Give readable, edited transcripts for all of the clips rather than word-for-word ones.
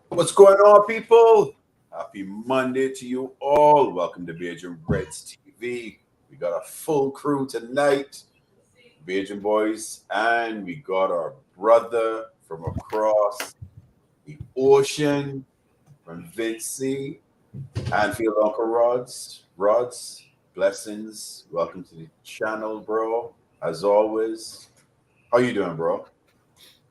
What's going on, people? Happy Monday to you all. Welcome to Beijing Reds TV. We got a full crew tonight, Beijing boys, and we got our brother from across the ocean, from Vinci, Anfield Uncle Rods. Rods, blessings. Welcome to the channel, bro. As always, how you doing, bro?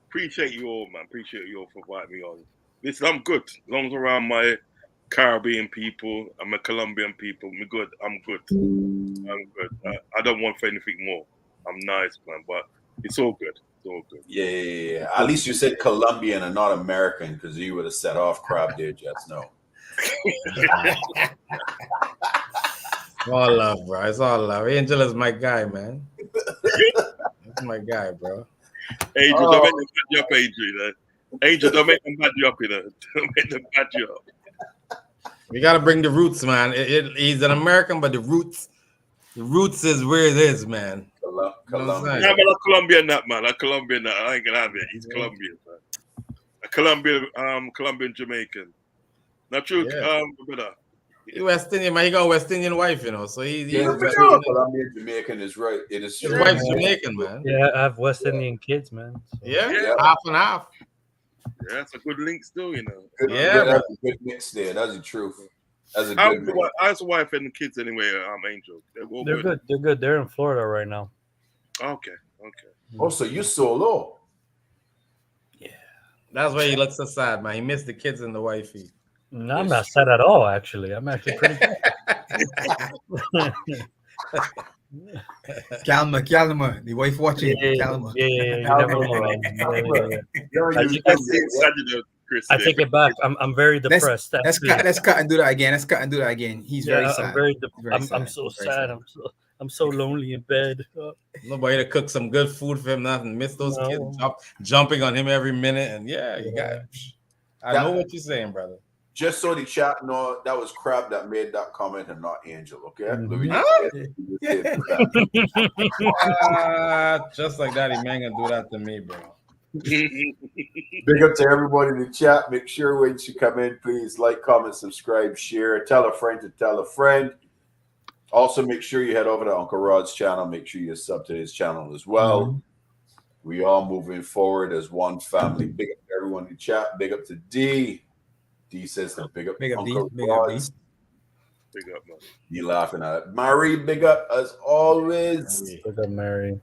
Appreciate you all, man. Appreciate you all for inviting me on. Listen, I'm good. As long as around my Caribbean people and my Colombian people, I'm good. I'm good. I'm good. I don't want for anything more. I'm nice, man, but it's all good. It's all good. Yeah. At least you said Colombian and not American, because you would have set off crab there just now. All love, bro. It's all love. Angel is my guy, man. That's my guy, bro. Angel, don't make them bad you up, Angel. Angel, don't make them bad you up, you know. Don't make them bad you up. We gotta bring the roots, man. He's an American, but the roots is where it is, man. You know what I'm Colombia. saying? Yeah, but I'm Colombian, that man. I'm Colombian, that. I ain't gonna have it. He's Colombian, man. A Colombian Jamaican. Not true, Yeah. brother. He West Indian, man. He got a West Indian wife, you know. So he's Colombian Jamaican is right. It is his true. wife's Jamaican, man. Yeah, I have West Indian kids, man. So. Yeah, Yeah. half and half. Yeah, that's a good link still, you know. Yeah, That's a good mix there. That's the truth. That's a How's good the mix. wife and the kids anyway, Angel? They're all They're good. They're good. They're in Florida right now. Okay. Also, you solo. That's why he looks so sad, man. He missed the kids and the wifey. No, I'm not sad at all. Actually, I'm actually pretty good. Calma. The wife watching. Calma. Yeah. You never know. You're I in think UK, Chris. I take it back. I'm very depressed. Let's cut and do that again. He's very sad. I'm very. Very sad. I'm so Very sad. I'm so lonely in bed. Nobody to cook some good food for him. Nothing. Miss those No. kids jumping on him every minute. And you got. I know what you're saying, brother. Just so the chat know, that was Crab that made that comment and not Angel, okay? Just like that, he man gonna do that to me, bro. Big up to everybody in the chat. Make sure when you come in, please like, comment, subscribe, share, tell a friend to tell a friend. Also, make sure you head over to Uncle Rod's channel. Make sure you sub to his channel as well. We all moving forward as one family. Big up to everyone in the chat. Big up to D. D says that big up Uncle Rod's. Big up, man. You laughing at it. Mary, big up as always. Look at Mary.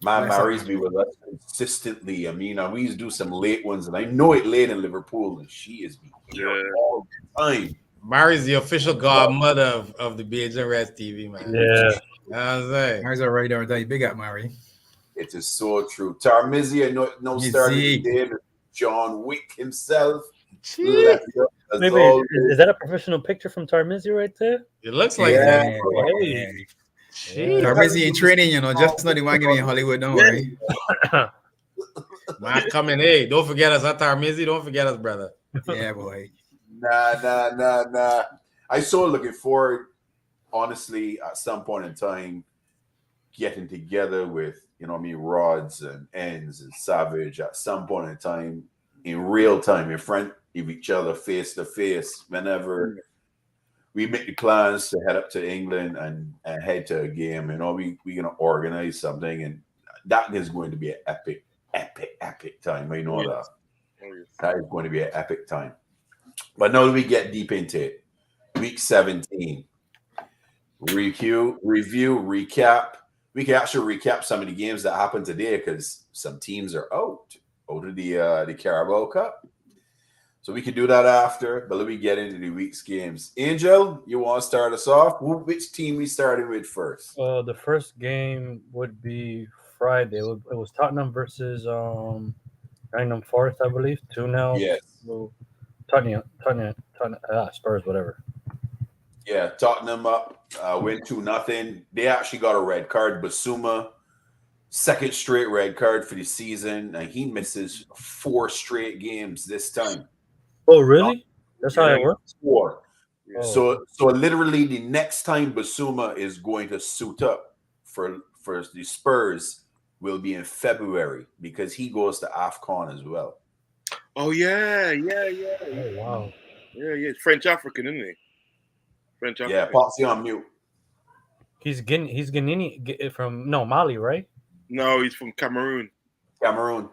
Man, Mary's be with us consistently. I mean, we used to do some late ones, and I know it late in Liverpool, and she is here all the time. Mary's the official godmother of the Beijing Reds TV, man. Yeah. You know what I'm saying? Mary's all right there. Big up, Mary. It is so true. Tarmizi, I know started the day, but John Wick himself. Maybe is that a professional picture from Tarmizi right there? It looks like Yeah. that. Hey. Tarmizi in training, just not the one giving in Hollywood, don't worry. Man, coming, hey, don't forget us, Tarmizi. Don't forget us, brother. Yeah, boy. Nah. I so looking forward, honestly, at some point in time, getting together with, Rods and Ends and Savage at some point in time, in real time, in front of each other, face to face, whenever we make the plans to head up to England and head to a game. We're going to organize something, and that is going to be an epic time. I know that. That is going to be an epic time. But now that we get deep into it, week 17, review, recap. We can actually recap some of the games that happened today because some teams are out of the Carabao Cup. So we can do that after, but let me get into the week's games. Angel, you want to start us off? Which team we started with first? The first game would be Friday. It was Tottenham versus Nottingham Forest, I believe. 2-0. Yes. Tottenham, Spurs, whatever. Yeah, Tottenham up, win 2-0. They actually got a red card. Basuma, second straight red card for the season, and he misses 4 straight games this time. Oh, really? That's how it works? 4. Oh. So literally the next time Basuma is going to suit up for the Spurs will be in February because he goes to AFCON as well. Oh yeah. Oh wow. Yeah. French African, isn't he? French Yeah, African. Popsy on mute. He's Guinea from Mali, right? No, he's from Cameroon. Cameroon.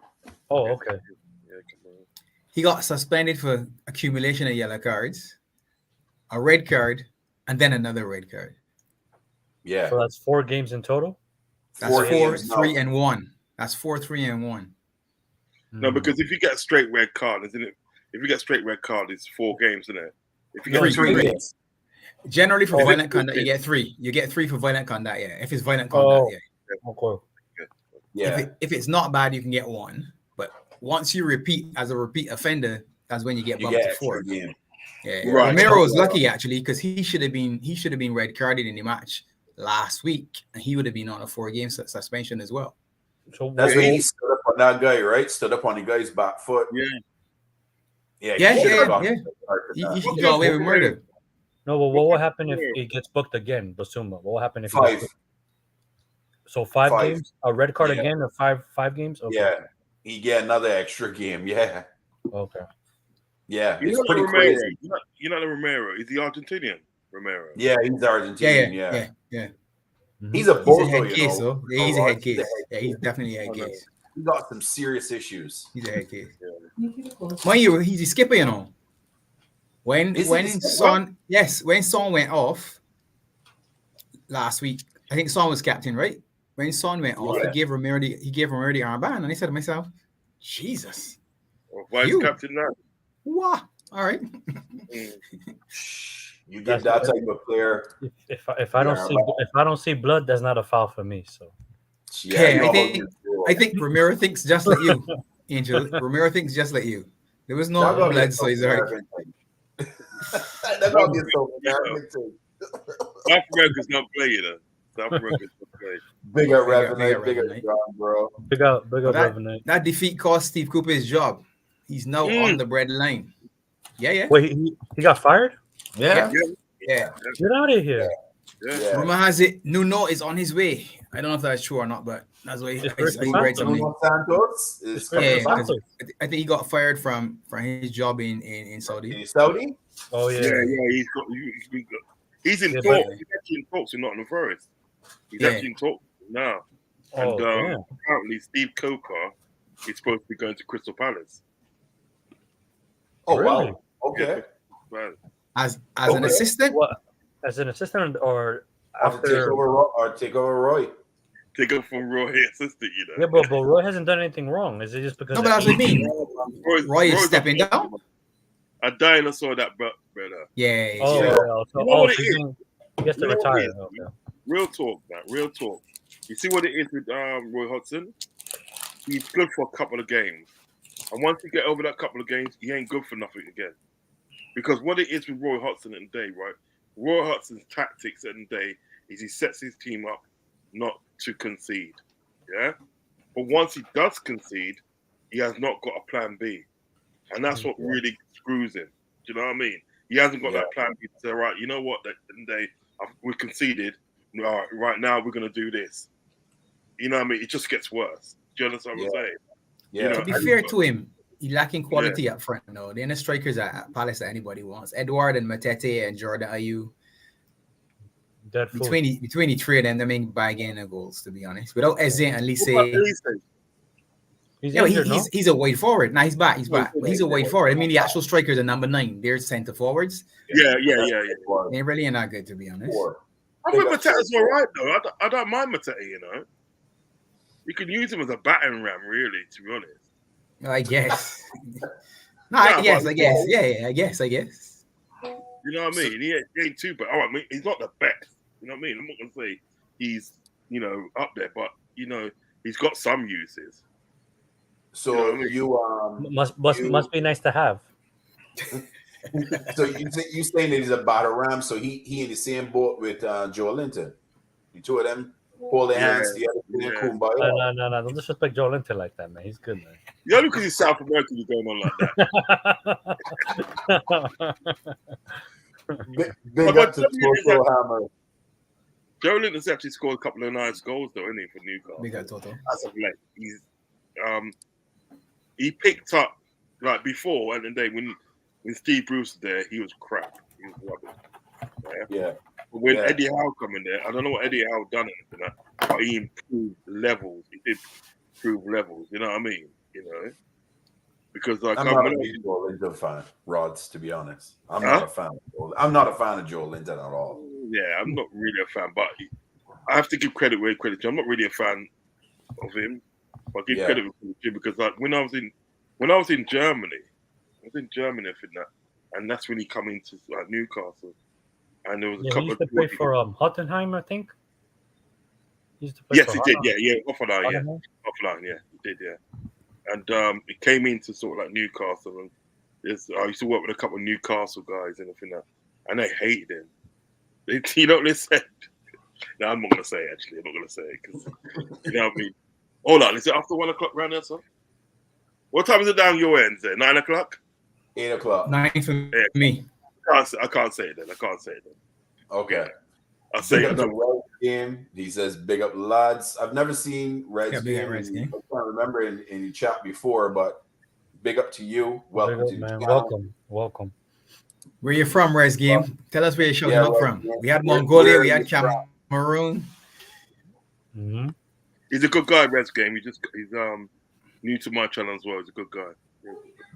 Oh, okay. Yeah, Cameroon. He got suspended for accumulation of yellow cards, a red card, and then another red card. Yeah. So that's 4 games in total. That's 4, games, 3, no. and 1. That's 4, 3, and 1. No, because if you get a straight red card, isn't it? If you get straight red card, it's 4 games, isn't it? If you get Three, 3 three. games. Generally, for Oh, violent it's conduct, you okay. get 3. You get 3 for violent conduct, yeah. If it's violent conduct, yeah. Okay. Yeah. If it's not bad, you can get 1. But once you repeat as a repeat offender, that's when you get You bumped get to extra 4. game. Yeah. Right. Romero was lucky actually because he should have been red carded in the match last week, and he would have been on a 4-game suspension as well. So That's when Yeah. he stood up on that guy, right? Stood up on the guy's back foot. Yeah. Yeah. Yeah, he should yeah, have got yeah. the card for that. He got away with murder. no, but what will happen if he gets booked again, Basuma? What will happen if he gets 5. booked? So 5 5. games, a red card Yeah. again, or five games? Okay. Yeah. He get another extra game. Yeah. Okay. Yeah. You It's know pretty Romero. crazy. You know the Romero. Is the Argentinian Romero? Yeah, he's Argentinian. Yeah. Yeah. He's a He's a bozo, head you case, know. though. Yeah, he's a head He's case. Yeah, he's definitely a head case. He got some serious issues. He's a head case. Mind you, he's a skipper, you know. When Is he when the skipper? when Son went off last week, I think Son was captain, right? When Son went off, Yeah. he gave Romero the armband, and I said to myself, Jesus, Or vice You. captain now. what? All right. Mm. You get That's- that type of player. If I don't Yeah, see but- if I don't see blood, that's not a foul for me. So Yeah, you know I how think- you feel. I think Romero thinks just like you, Angel. Romero thinks just like you. There was no That gonna blood, get so he's South all right. American thing. That gonna get South American thing. South America's not playing, you know. South America's not playing. Bigger Bigger revenue, bigger Revenant. John, bro. big up, That- Revenant. That defeat cost Steve Cooper his job. He's now on the bread line. Yeah. Wait, he got fired? Yeah. Yeah. Get out of here! Yeah. Rumor has it Nuno is on his way. I don't know if that's true or not, but that's what It's I Chris read something. Nuno Santos is coming Yeah, back because I think he got fired from his job in Saudi. in Saudi. Oh yeah. He's got. He's in Yeah, talks. but- He's actually in talks with Nottingham Forest. He's Yeah. actually in talks now. Oh, And damn. apparently, Steve Coker is supposed to be going to Crystal Palace. Oh Really? wow. Okay. Right. As an Okay. assistant. What? As an assistant or After take after? over Roy. Take up from Roy assistant, you know. Yeah, but Roy hasn't done anything wrong. Is it just because? No, but that's what I mean. Roy is Roy's stepping down. I dinosaur that brother. Yeah. Oh, yeah. yeah. So, You know what it so is? he gets to You know what it retire. is? Okay. Real talk, man. Real talk. You see what it is with Roy Hodgson? He's good for a couple of games. And once you get over that couple of games, he ain't good for nothing again. Because what it is with Roy Hodgson and Day, right? Roy Hodgson's tactics at the day is he sets his team up not to concede. Yeah? But once he does concede, he has not got a plan B. And that's what really screws him. Do you know what I mean? He hasn't got that plan B to say, right, you know what, we conceded. Right now we're going to do this. You know what I mean? It just gets worse. Do you understand what I'm saying? Yeah. You know, To be fair to him, he lacking quality up front. No, they're the strikers at Palace that anybody wants. Edward and Matete and Jordan Ayew. Dead fool. Between the three of them, they make bargain of goals, to be honest. Without Eze and Lise. What about Elise? He's Yeah, injured, no? he's a wide forward. Now he's back. He's back. But he's a yeah. wide forward. I mean, the actual strikers are number 9. They're centre forwards. Yeah. They really are not good, to be honest. I think Matete's all right, though. I don't mind Matete, you know. You can use him as a battering ram, really, to be honest. I guess. Yeah, I guess. but- Yeah, I guess. You know what I mean? He ain't too bad. I mean, he's not the best. You know what I mean? I'm not going to say he's, up there, but, he's got some uses. So Must be nice to have. so you saying that he's a battle ram? So he in the same boat with Joe Linton. The two of them hold their hands together. Yeah. Kumbaya. No. Don't disrespect Joe Linton like that, man. He's good, man. The only because he's South American, he's going on like that. Big up to Toto Hammer. Joe Linton's actually scored a couple of nice goals, though, isn't he, for Newcastle? Big up, Toto. As of late, he picked up Like before, and then when Steve Bruce was there, he was crap. He was rubbish. Yeah. But when Yeah. Eddie Howe come in there, I don't know what Eddie Howe done it, but he improved levels. He did improve levels. You know what I mean? You know, because like I'm not a big Joe Linton fan, Rods. To be honest, I'm not a fan. I'm not a fan of Joe Linton at all. Yeah, I'm not really a fan, but I have to give credit where credit's due. I'm not really a fan of him, but I give credit where credit's due because like when I was in Germany, I think that, and that's when he come into like Newcastle, and there was a He couple used to of play for Hottenheim, I think. He used to play yes, for he did. Hottenheim. Yeah, Offline, Hottenheim? offline, yeah, he did, yeah. And he came into sort of like Newcastle, and I used to work with a couple of Newcastle guys and everything that, and they hated him. You know what they said? No, I'm not gonna say it, actually. I'm not gonna say it because you know what I mean. Hold on, is it after 1 o'clock round there, sir? What time is it down your end? There, 9 o'clock? 8 o'clock. 9 for me. I can't say it then. Okay. I'll say Big it. up the Reds game. He says, "Big up lads." I've never seen Reds big up game. Reds game. I can't remember in your chat before, but big up to you. Welcome to the man. channel. Welcome. Where you from, Res Game? Tell us where you're showing up Res from. Game. We had Where Mongolia, we are had you from? Cameroon. Mm-hmm. He's a good guy, Reds game. He's new to my channel as well. He's a good guy.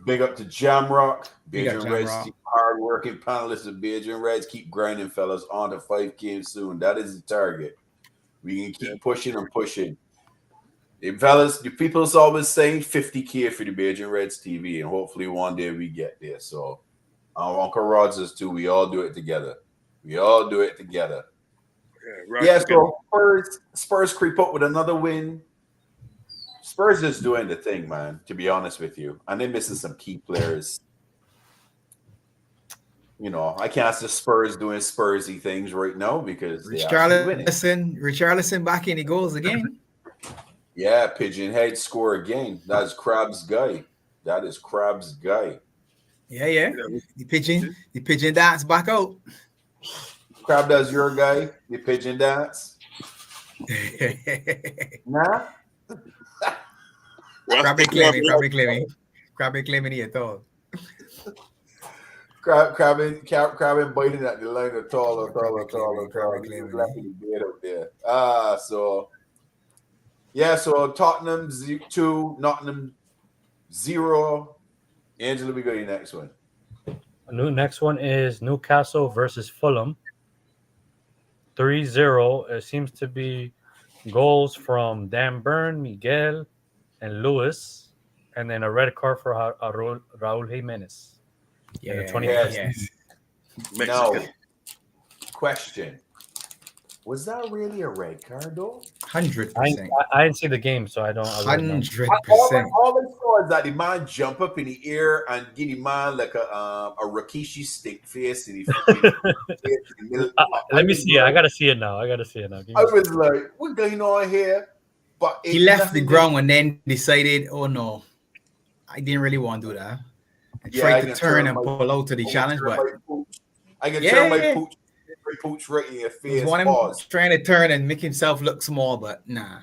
Big up to Jamrock. Big up Bajan Reds, Jamrock. keep hard-working panelists of Bajan Reds. Keep grinding, fellas. On to 5 games soon. That is the target. We can keep pushing and pushing. Hey, fellas, the people's always saying 50K for the Bajan Reds TV, and hopefully one day we get there. So, Uncle Rods is too. We all do it together. Yeah, right. Yeah, so Spurs creep up with another win. Spurs is doing the thing, man, to be honest with you. And they're missing some key players. You know, I can't see Spurs doing Spursy things right now because they're actually winning. Richarlison back in the goals again. Yeah, Pigeon Head score again. That's Crab's guy. Yeah. The pigeon dance back out. Crab, that's your guy. The pigeon dance. Nah. Crab claiming it at all. Crab and biting at the line of taller. So Tottenham 2, Nottingham 0. Angela, we got your next one. Next one is Newcastle versus Fulham. 3-0. It seems to be goals from Dan Burn, Miguel, and Lewis, and then a red card for Raul Jimenez. Yeah, 21st. yes. Now, question. Was that really a red card, though? 100%. I didn't see the game, so I don't. 100%. All I saw is that the man jump up in the air and give the man like a Rikishi stick face. And let me see it. I gotta see it now. I was like, what's going on here? But He left the ground and then decided, oh no, I didn't really want to do that. I tried to turn and pull out to the challenge, but I can turn my pooch right in your face. One of him trying to turn and make himself look small, but nah.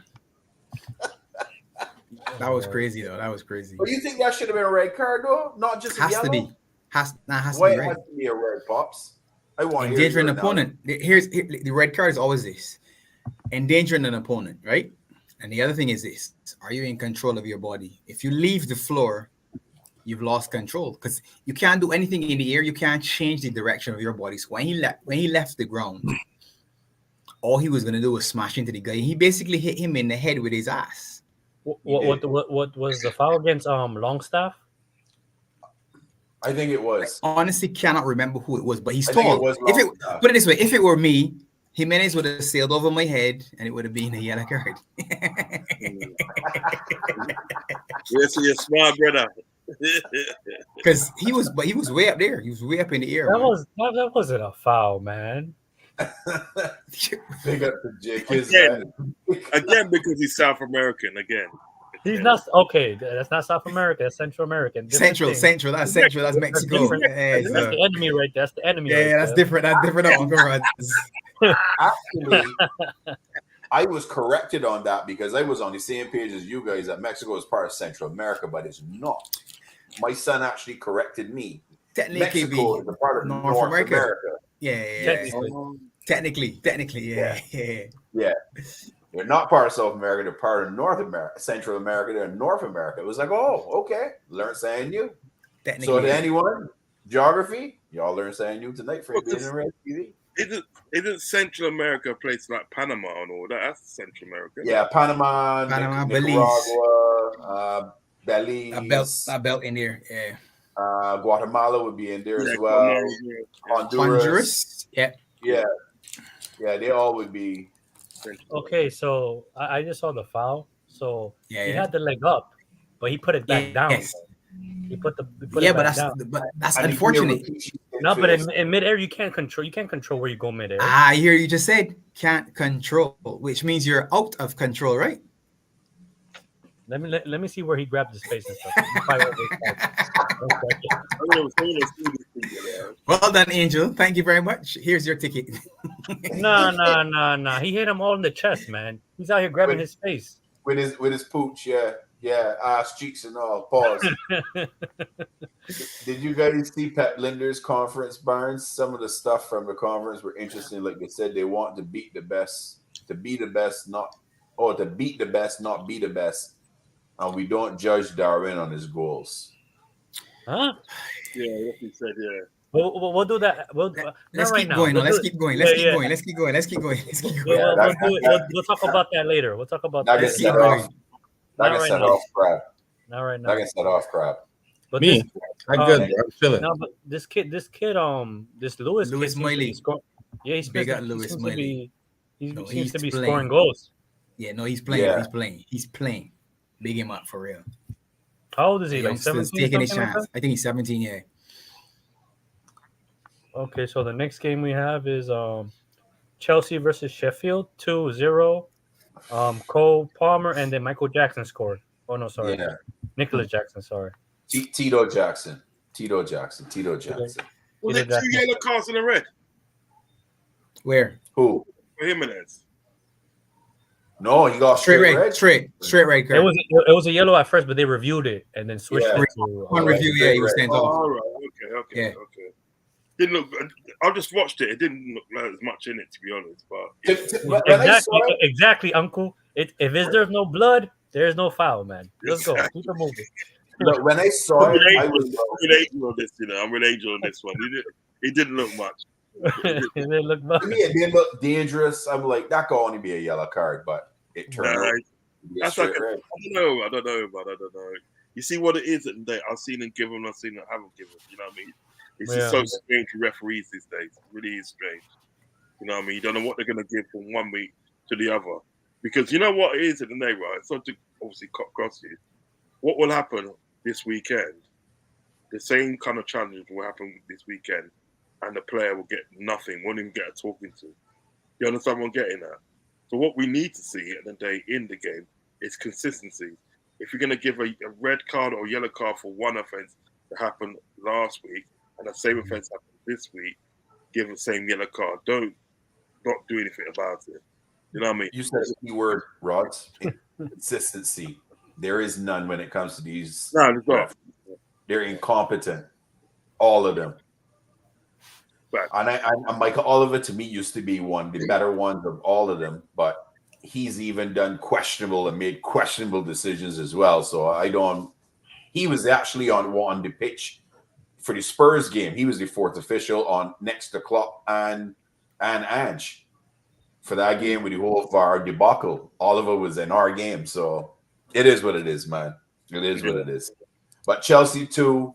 That was crazy though. That was crazy. But you think that should have been a red card though? Not just a yellow? To be. Has Why to be red. Has to be a red, Pops? I want endangering an opponent. Here's the red card is always this. Endangering an opponent, right? And the other thing is this: are you in control of your body? If you leave the floor, you've lost control because you can't do anything in the air. You can't change the direction of your body. So when he left the ground, all he was gonna do was smash into the guy. He basically hit him in the head with his ass. What was the foul against Longstaff? I think it was. I honestly cannot remember who it was, but he's tall. Put it this way: if it were me, Jimenez would have sailed over my head, and it would have been a yellow card. Yes, you're smart, brother. Because he was way up there. He was way up in the air. That wasn't a foul, man. Big up to Jake. Again, because he's South American. Again, he's not okay. That's not South America. That's Central American. Central. That's Central. That's Mexico. That's the enemy, right? That's the enemy. Yeah, that's different. That's different. Actually, I was corrected on that because I was on the same page as you guys that Mexico is part of Central America, but it's not. my son actually corrected me. Technically, Mexico is a part of North America. Yeah. Technically, yeah. Yeah. They're not part of South America. They're part of North America, Central America. They're North America. It was like, oh, okay. Learn something new. So to anyone, geography, y'all learn something new tonight for being in Red TV. Isn't Central America a place like Panama and all that? That's Central America. Yeah, Panama, Nicaragua, Belize. A belt in there, yeah. Guatemala would be in there as well. Honduras. Yeah. They all would be. Okay, so I just saw the foul. So he had the leg up, but he put it back down. Yes. He put it back down. But that's unfortunate. No, but in midair you can't control where you go midair. I hear you just said can't control, which means you're out of control, right? Let me see where he grabbed his face and stuff. Well done, Angel. Thank you very much. Here's your ticket. No. He hit him all in the chest, man. He's out here grabbing his face. With his pooch, ass cheeks and all. Pause. Did you guys see Pep Linder's conference, Barnes? Some of the stuff from the conference were interesting. Like they said, they want to beat the best, to be the best, to beat the best, not be the best. And we don't judge Darwin on his goals. Huh? Yeah, what he said, yeah. We'll do that. Let's keep going. Let's keep going. Let's keep going. We'll talk about that later. We'll talk about that. Let's set off. That can set off crap. Not right now. That can set off crap. But Me, I'm good. I'm chilling. No, but this kid, this Lewis Miley. Yeah, he's big at Lewis Miley. He seems to be scoring goals. Yeah, no, he's playing. Yeah. He's playing. Big him up for real. How old is he? Like 17? Taking his chance. I think he's 17. Yeah. Okay, so the next game we have is Chelsea versus Sheffield 2-0. Cole Palmer and then Michael Jackson scored. Oh no, sorry. Yeah. Nicholas Jackson, sorry. Tito Jackson. Was it 2 yellow cards and a red? Where? Who? For Jimenez. No, he got straight red. Straight red card. It was a yellow at first, but they reviewed it and then switched it to on review. Yeah, he was sent off. All right. Okay. Didn't look. I just watched it. It didn't look like there's much in it, to be honest. But exactly, Uncle. If there's no blood, there's no foul, man. Let's go. Keep it moving. Look, when I saw it, I was on this. I'm with Angel on this one. It didn't look much. It didn't look much. To me, it didn't look dangerous. I'm like, that could only be a yellow card, but it turned out to be a that's like straight red. I don't know. You see what it is, and I've seen them give them, I've seen them haven't given. You know what I mean? It's just so strange to referees these days. It really is strange. You know what I mean? You don't know what they're going to give from one week to the other. Because you know what it is at the day, right? It's not to obviously cut across you. What will happen this weekend, the same kind of challenge will happen this weekend, and the player will get nothing, won't even get a talking to. You understand what I'm getting at? So what we need to see at the day in the game is consistency. If you're going to give a red card or yellow card for one offense that happened last week, and the same offense happened this week, give the same yellow card. Don't not do anything about it. You know what I mean? You said the key word, Rods. Consistency. There is none when it comes to these. No, there's not. They're incompetent. All of them. Right. And Michael Oliver, to me, used to be one of the better ones of all of them, but he's even done questionable and made questionable decisions as well. So he was actually on the pitch for the Spurs game. He was the fourth official on next to Klopp and Ange for that game with the whole VAR debacle. Oliver was in our game, so it is what it is, man. It is what it is. But Chelsea 2,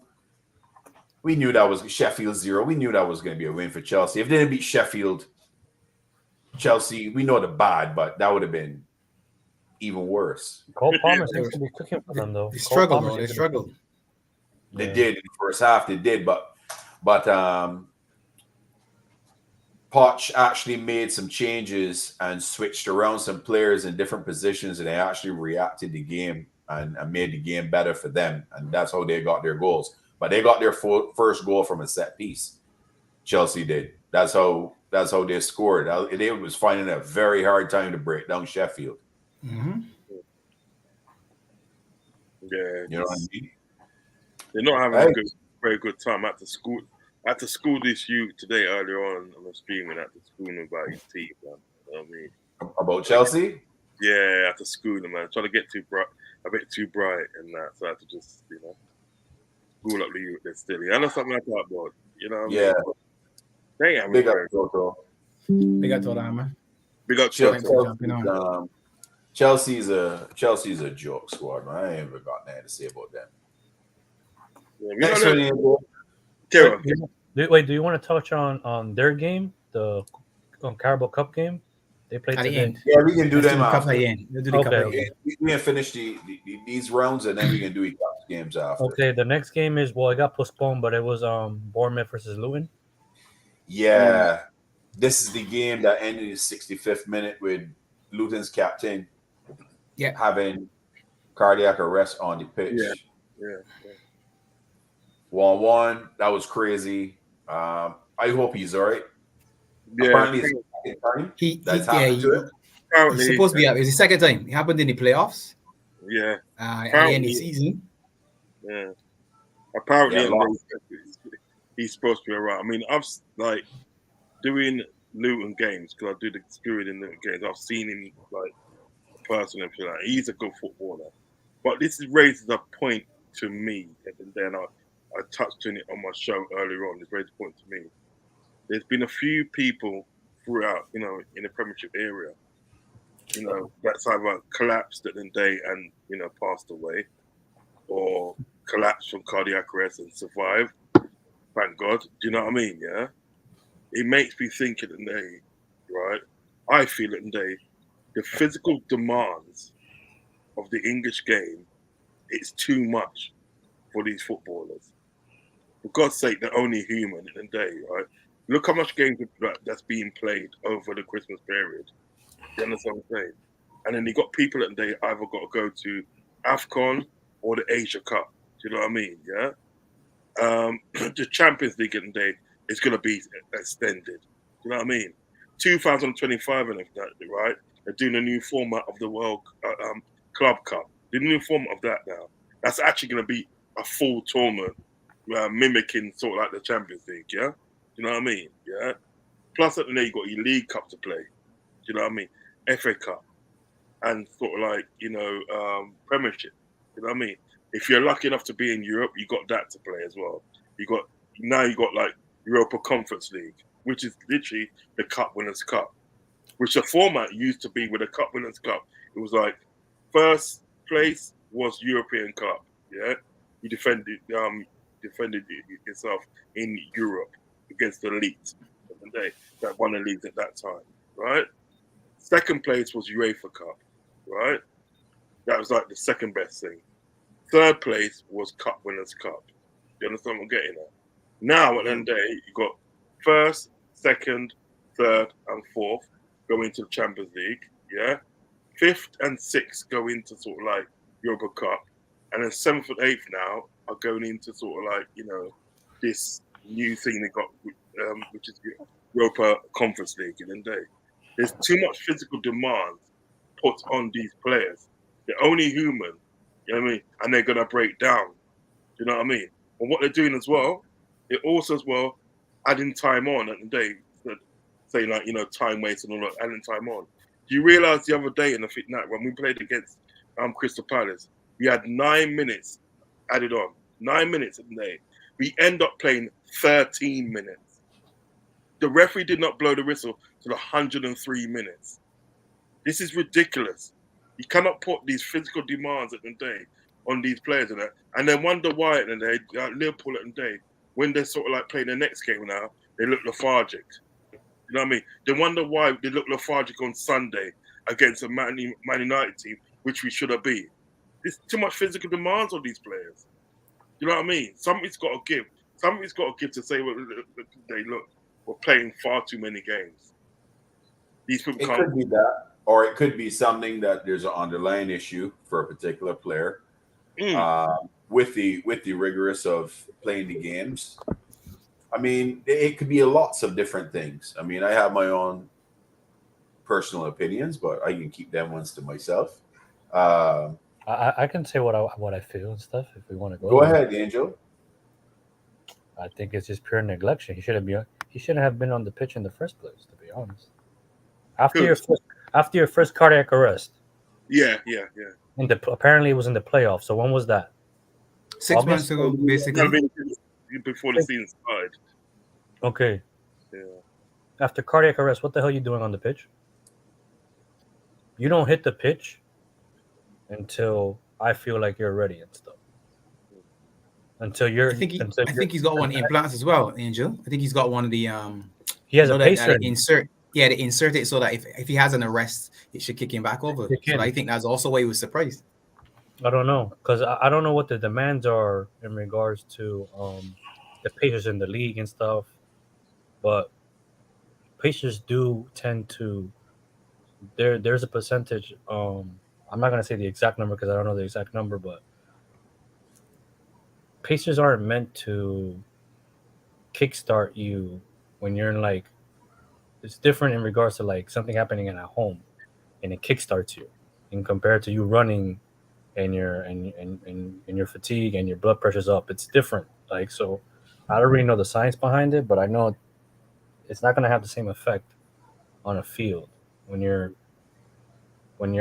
we knew that was Sheffield 0. We knew that was going to be a win for Chelsea. If they didn't beat Sheffield, Chelsea, we know the bad, but that would have been even worse. Cole Palmer seems to be cooking for them, though. They struggled. They did in the first half. They did, but Poch actually made some changes and switched around some players in different positions, and they actually reacted the game and made the game better for them, and that's how they got their goals. But they got their first goal from a set piece. Chelsea did. That's how they scored. They was finding a very hard time to break down Sheffield. Mm-hmm. Yeah, you know what I mean. They're not having Hey. a very good time at the school. At the school this youth today earlier on the streaming at the school about his team, man. You know what I mean? About Chelsea? Yeah, at the school, man. Trying to get too bright, a bit too bright, and that. So I had to just, school up the youth. They're still. I know something like that, but you know what I mean? Yeah. They ain't having Big a up very Toto. Big up to that, man. big up. Chelsea's, Chelsea. Chelsea's a joke squad, man. I ain't even got nothing to say about them. Yeah, we Next got one, them. Ian. Kieran. Wait, do you want to touch on their game, the Carabao Cup game they played At the today? end. Yeah, we can do Let's them do the cup after. at the end. Let's do the cup Okay, at the okay. end. We can finish these rounds and then we can do each games after. Okay, the next game is it got postponed, but it was Bournemouth versus Luton. Yeah. This is the game that ended in the 65th minute with Luton's captain having cardiac arrest on the pitch. Yeah. 1-1. That was crazy. I hope he's all right. Yeah. Apparently, it's the second time that's happened to him. It's supposed to be. It's the second time. It happened in the playoffs. Yeah. At the end of the season. Yeah. Apparently, he's supposed to be alright. I mean, I've doing Luton games because I do the spirit in Luton games. I've seen him personally. And feel like he's a good footballer. But this raises a point to me, and then I touched on it on my show earlier on. This raises a point to me. There's been a few people throughout, in the Premiership area, that's either collapsed at the day and, passed away, or collapsed from cardiac arrest and survived. Thank God. Do you know what I mean? Yeah. It makes me think at the day, right? I feel at the day, the physical demands of the English game, it's too much for these footballers. For God's sake, they're only human at the day, right? Look how much games that's being played over the Christmas period. You understand what I'm saying? And then you got people that they either got to go to AFCON or the Asia Cup. Do you know what I mean? Yeah. The Champions League in the day is going to be extended. Do you know what I mean? 2025 and that, right? They're doing a new format of the World Club Cup. The new format of that now. That's actually going to be a full tournament, mimicking sort of like the Champions League. Yeah. Do you know what I mean? Yeah. Plus, at the end, you got your League Cup to play. Do you know what I mean? FA Cup and sort of Premiership. You know what I mean? If you're lucky enough to be in Europe, you got that to play as well. You got Europa Conference League, which is literally the Cup Winners' Cup, which the format used to be with the Cup Winners' Cup. It was like first place was European Cup. Yeah, you defended yourself in Europe against the elite of the day that won the leagues at that time, right? Second place was UEFA Cup, right? That was like the second best thing. Third place was Cup Winners' Cup. You understand what I'm getting at? Now, at the end of the day, you got first, second, third, and fourth go into the Champions League, yeah? Fifth and sixth go into sort of Europa Cup. And then seventh and eighth now are going into sort of this new thing they got, which is Europa Conference League in the day. There's too much physical demand put on these players. They're only human, you know what I mean? And they're going to break down, you know what I mean? And what they're doing as well, they're also as well adding time on at the day, saying time waste and all that, adding time on. Do you realize the other day in the fit night when we played against Crystal Palace, we had 9 minutes added on, 9 minutes a day. We end up playing 13 minutes. The referee did not blow the whistle till 103 minutes. This is ridiculous. You cannot put these physical demands at the day on these players and then wonder why at the day, Liverpool at the day, when they're sort of playing the next game now, they look lethargic. You know what I mean? They wonder why they look lethargic on Sunday against a Man United team, which we should have beat. There's too much physical demands on these players. You know what I mean? Somebody's got to give. Somebody's got to give to say, well, we're playing far too many games. These people It could be that, or it could be something that there's an underlying issue for a particular player with the rigorous of playing the games. I mean, it could be lots of different things. I mean, I have my own personal opinions, but I can keep them ones to myself. I can say what I feel and stuff if we want to go. Go there. ahead, Angel. I think it's just pure neglection. He shouldn't have been on the pitch in the first place, to be honest. After your first cardiac arrest, Yeah. apparently it was in the playoffs. So when was that? 6 August? months ago, basically. Before the season started. Okay. Yeah. After cardiac arrest, what the hell are you doing on the pitch? You don't hit the pitch until I feel like you're ready and stuff. Until you're. I think he's got one implants as well, Angel. I think he's got one of the He has you a know, pacer. that insert. Yeah, they insert it so that if he has an arrest, it should kick him back over. It can. So I think that's also why he was surprised. I don't know, because I don't know what the demands are in regards to the Pacers in the league and stuff, but Pacers do tend to. There's a percentage. I'm not gonna say the exact number because I don't know the exact number, but Pacers aren't meant to kickstart you when you're in like. It's different in regards to like something happening at home, and it kickstarts you, in compared to you running, and your fatigue and your blood pressure's up. It's different. Like, so, I don't really know the science behind it, but I know it's not gonna have the same effect on a field when you're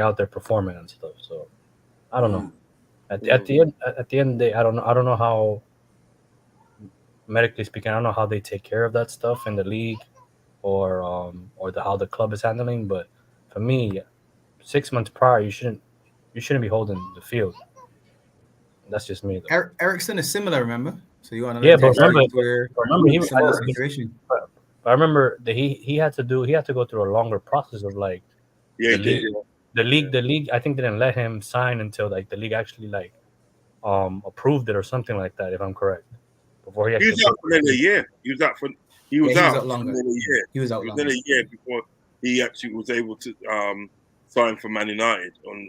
out there performing and stuff. So, I don't know. At the end of the day, I don't know how, medically speaking, I don't know how they take care of that stuff in the league, or how the club is handling. But for me, 6 months prior, you shouldn't be holding the field. That's just me, though. Erickson is similar, remember? So you want to But remember he was similar situation. I remember that he had to go through a longer process of like Yeah, the league I think didn't let him sign until like the league actually like approved it or something like that, if I'm correct. Before he was out for nearly a year. He was out longer. nearly a year. He was out longer. Nearly a year before he actually was able to sign for Man United on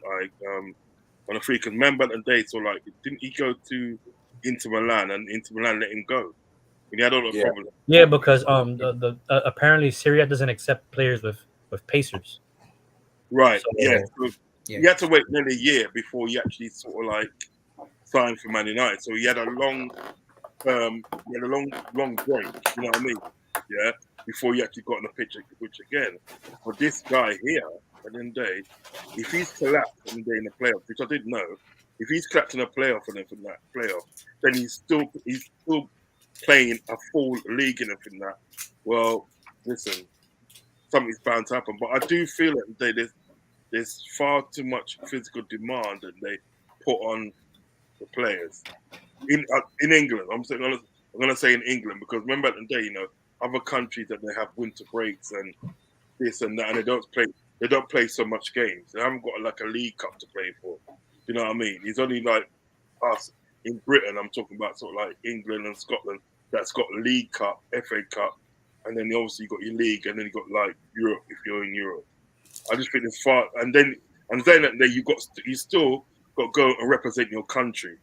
a free. Because remember the day, so like didn't he go to Inter Milan and Inter Milan let him go? And he had all the problems. Yeah, because the apparently Syria doesn't accept players with Pacers. Right. So, So he had to wait nearly a year before he actually sort of like signed for Man United. So he had a long long break. You know what I mean? Yeah. Before he actually got on the pitch again. But this guy here, at the end of the day, if he's collapsed in the playoffs, which I didn't know, if he's collapsed in a playoff and then from that playoff, then he's still playing a full league and everything that. Well, listen, something's bound to happen. But I do feel that there's far too much physical demand that they put on the players in England. I'm gonna say in England, because remember at the day, other countries that they have winter breaks and this and that, and they don't play so much games. They haven't got like a League Cup to play for. You know what I mean? It's only like us in Britain. I'm talking about sort of like England and Scotland that's got League Cup, FA Cup, and then obviously you got your league, and then you got like Europe if you're in Europe. I just think it's far, and then you still got to go and represent your country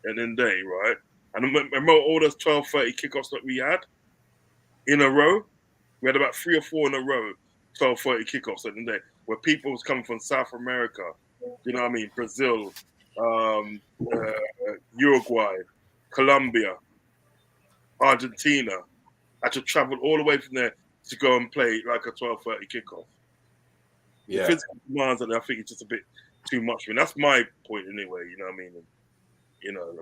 at the end of the day, right? And remember all those 12:30 kickoffs that we had in a row? We had about 3 or 4 in a row, 12:30 kickoffs at the end of the day, where people was coming from South America, you know what I mean? Brazil, Uruguay, Colombia, Argentina, had to travel all the way from there to go and play like a 12:30 kickoff. Yeah. The physical demands, and I think it's just a bit too much for me. That's my point anyway, you know what I mean? And,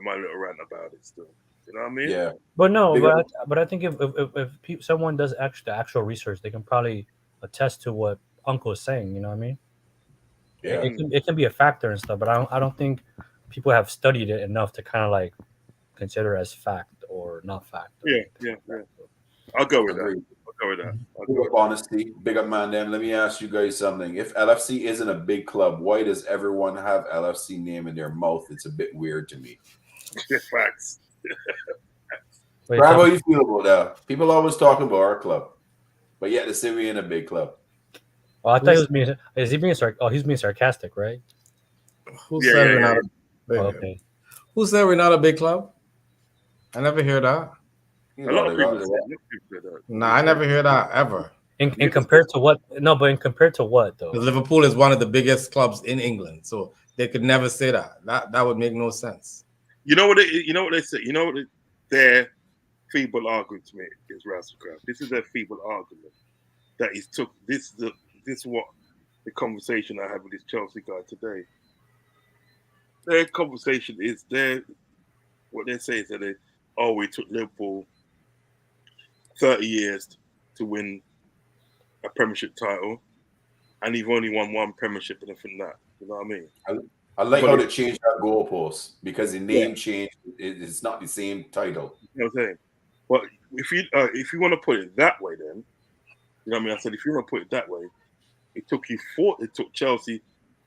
my little rant about it still. You know what I mean? Yeah. But no, but I think if someone does actual research, they can probably attest to what Uncle is saying. You know what I mean? Yeah. It can be a factor and stuff, but I don't think people have studied it enough to kind of like consider as fact or not fact. Yeah. I'll go with that. Big up honesty. Big up, man. Then let me ask you guys something. If LFC isn't a big club, why does everyone have LFC name in their mouth? It's a bit weird to me. Facts. Brad, how you feel about that? People always talking about our club, but yet they say we in a big club. Well, I thought he was being. Is he being he's being sarcastic, right? Who said we're not a big? Okay. Who said we're not a big club? I never hear that. A lot of people say that. No, I never hear that ever. In compared to what? No, but in compared to what though? Because Liverpool is one of the biggest clubs in England, so They could never say that. That would make no sense. You know what they say. You know what their feeble argument to me is, Rasslecraft. This is their feeble argument that he's took. This is what the conversation I had with this Chelsea guy today. Their conversation is what they say is that we took Liverpool 30 years to win a Premiership title, and you've only won one Premiership and everything that. You know what I mean? I like how they changed that goalpost because the name change. It's not the same title. You know what I'm saying? But if you want to put it that way, then you know what I mean. I said if you want to put it that way, it took Chelsea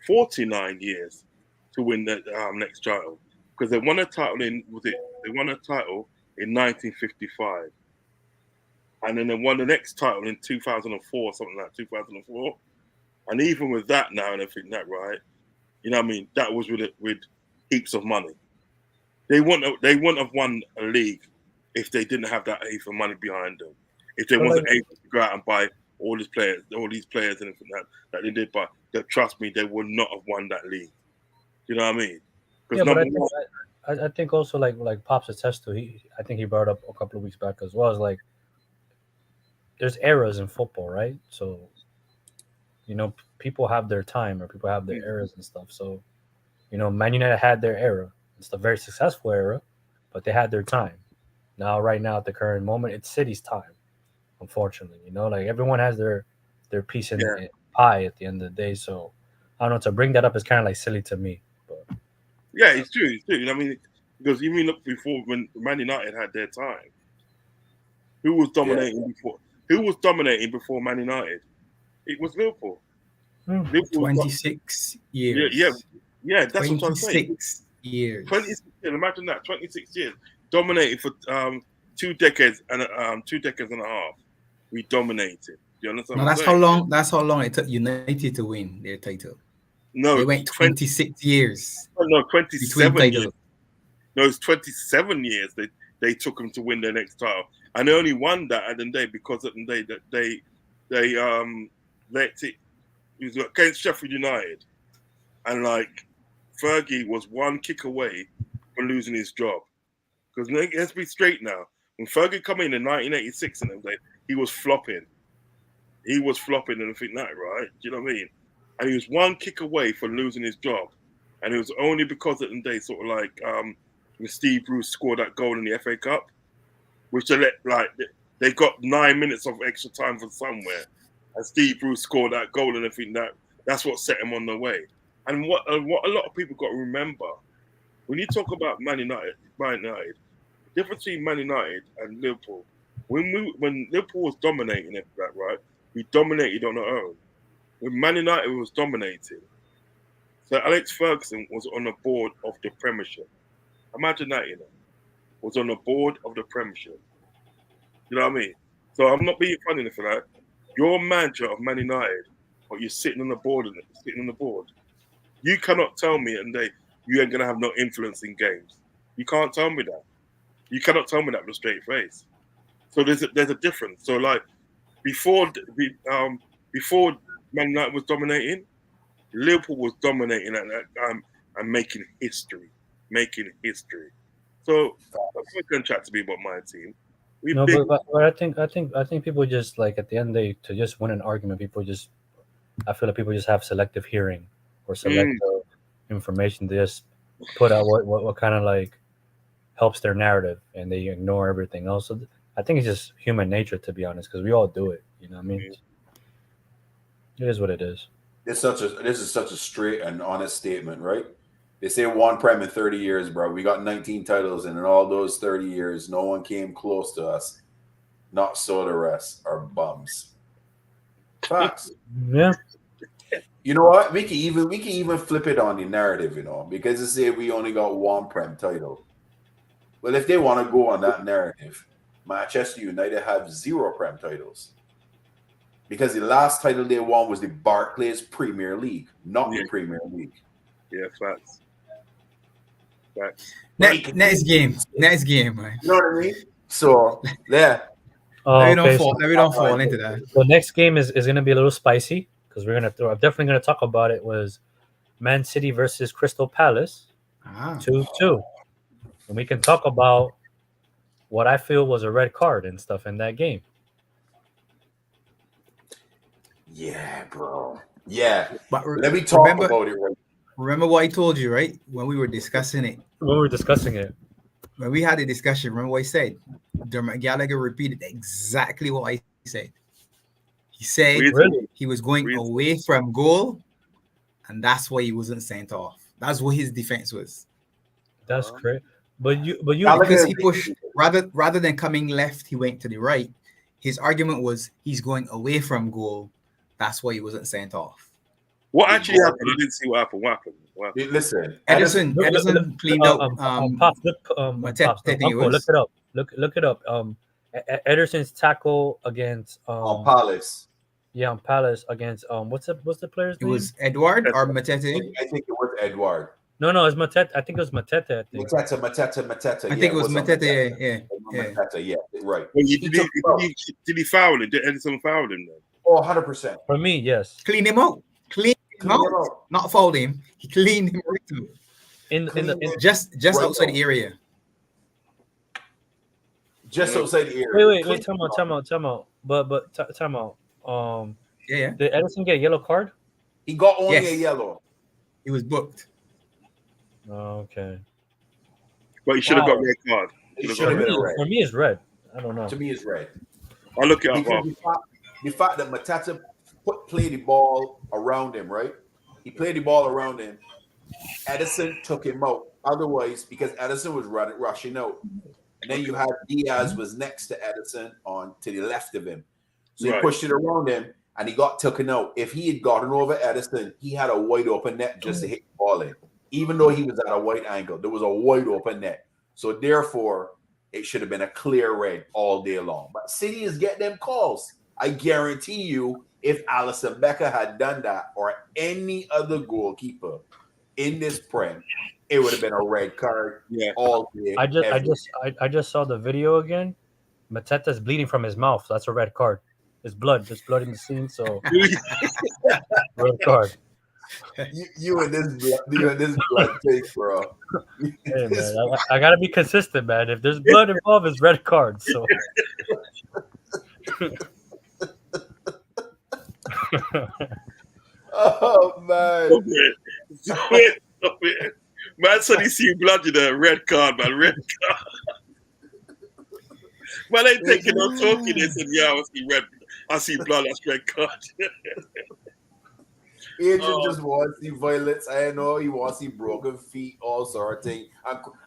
49 years to win the next title because they won a title in 1955, and then they won the next title in 2004, something like 2004. And even with that now and everything that, right? You know what I mean? That was with heaps of money. They wouldn't have won a league if they didn't have that heap of money behind them. If they wasn't able to go out and buy all these players and everything that they did, but trust me, they would not have won that league. You know what I mean? Yeah, but I think also like Pops attests to. I think he brought up a couple of weeks back as well. Is like there's eras in football, right? So you know, people have their time or people have their eras and stuff. So you know, Man United had their era. It's a very successful era, but they had their time. Now, right now, at the current moment, it's City's time. Unfortunately, you know, like everyone has their piece in the pie at the end of the day. So I don't know. To bring that up is kind of like silly to me. But yeah, it's true. It's true. You know what I mean? Because you mean look before when Man United had their time, who was dominating before? Who was dominating before Man United? It was Liverpool. Liverpool 26 years. Yeah. That's what I'm trying to say. 26 years. 26 years. Imagine that. 26 years dominated for 2 decades and a half. We dominated. You understand? No, that's how long it took United to win their title. No, they went 26 years. No, 27 years. No, it's 27 years they took them to win their next title, and they only won that at the day because at the day that they let it was against Sheffield United, and like Fergie was one kick away from losing his job. Because let's be straight now, when Fergie come in 1986 and everything, he was flopping. He was flopping and everything that, right? Do you know what I mean? And he was one kick away from losing his job, and it was only because at the day, sort of like when Steve Bruce scored that goal in the FA Cup, which they got 9 minutes of extra time from somewhere, and Steve Bruce scored that goal and everything that's what set him on the way. And what a lot of people got to remember when you talk about Man United, the difference between Man United and Liverpool, when Liverpool was dominating it, right, we dominated on our own. When Man United was dominating, so Alex Ferguson was on the board of the Premiership. Imagine that, was on the board of the Premiership. You know what I mean? So I'm not being funny for that. You're manager of Man United, but you're sitting on the board. You cannot tell me and you ain't gonna have no influence in games. You can't tell me that. You cannot tell me that with a straight face. So there's a difference. So like before Man United was dominating, Liverpool was dominating at that time and making history. So that's my contract to be about my team. But I think people just like at the end of the day to just win an argument. I feel like people just have selective hearing or selective information. They just put out what kind of like helps their narrative, and they ignore everything else. So I think it's just human nature, to be honest, because we all do it. You know what I mean? It is what it is. This is such a straight and honest statement, right? They say one Prem in 30 years, bro. We got 19 titles, and in all those 30 years, no one came close to us. Not so the rest are bums. Facts. Yeah. You know what? We can even flip it on the narrative, because they say we only got one Prem title. Well, if they want to go on that narrative, Manchester United have 0 Prem titles. Because the last title they won was the Barclays Premier League, not the Premier League. Yeah, facts. Next game, man. You know what I mean? So, yeah. Let me don't fall into that. The next game is going to be a little spicy because I'm definitely going to talk about it. Was Man City versus Crystal Palace, Ah. 2-2. And we can talk about what I feel was a red card and stuff in that game. Yeah, bro. Yeah. But Let me talk about it. Right. Remember what I told you, right? When we were discussing it. When we were discussing it. When we had a discussion, remember what I said? Dermot Gallagher repeated exactly what I said. He said Really? he was going away from goal, and that's why he wasn't sent off. That's what his defense was. That's great. But you Because he pushed rather than coming left, he went to the right. His argument was he's going away from goal. That's why he wasn't sent off. What actually happened? I didn't see what happened. What happened? Listen, Ederson cleaned up. Pops, look it up. Look it up. Ederson's tackle against on Palace. Yeah, on Palace against what's the player's name? It was Edward or Matete? I think it was Edward. No, it's Matete. I think it was Matete. Matete. I think it was Matete. Yeah, right. Did he foul him? Did Ederson foul him then? Oh, 100%. For me, yes. Clean him out. Clean him out. Not fouled him. He cleaned him right out. In just right outside the area. Just outside the area. Wait, time out. But time out. Yeah. Did Ederson get a yellow card? He got only a yellow. He was booked. Okay. But he should have got red card. It should have been a red. For me, it's red. I don't know. To me, it's red. I'll look it up. The fact that Matata played the ball around him, right? He played the ball around him. Ederson took him out. Otherwise, because Ederson was rushing out. And then you had Diaz was next to Ederson to the left of him. So he pushed it around him and he got taken out. If he had gotten over Ederson, he had a wide open net just to hit the ball in. Even though he was at a wide angle, there was a wide open net. So therefore, it should have been a clear red all day long. But City is getting them calls. I guarantee you, if Alisson Becker had done that or any other goalkeeper in this Prem, it would have been a red card all day. I just saw the video again. Mateta's bleeding from his mouth. That's a red card. There's blood in the scene, so red card. You and this blood take, bro. Hey, man, I gotta be consistent, man. If there's blood involved, it's red card. So. Oh man! Stop it. Man said he see blood in a red card, man. Red card. Man ain't taking no talking. They said, "Yeah, I see blood. That's red card." Adrian just wants to see violence. I know he wants to see broken feet, all sort of thing.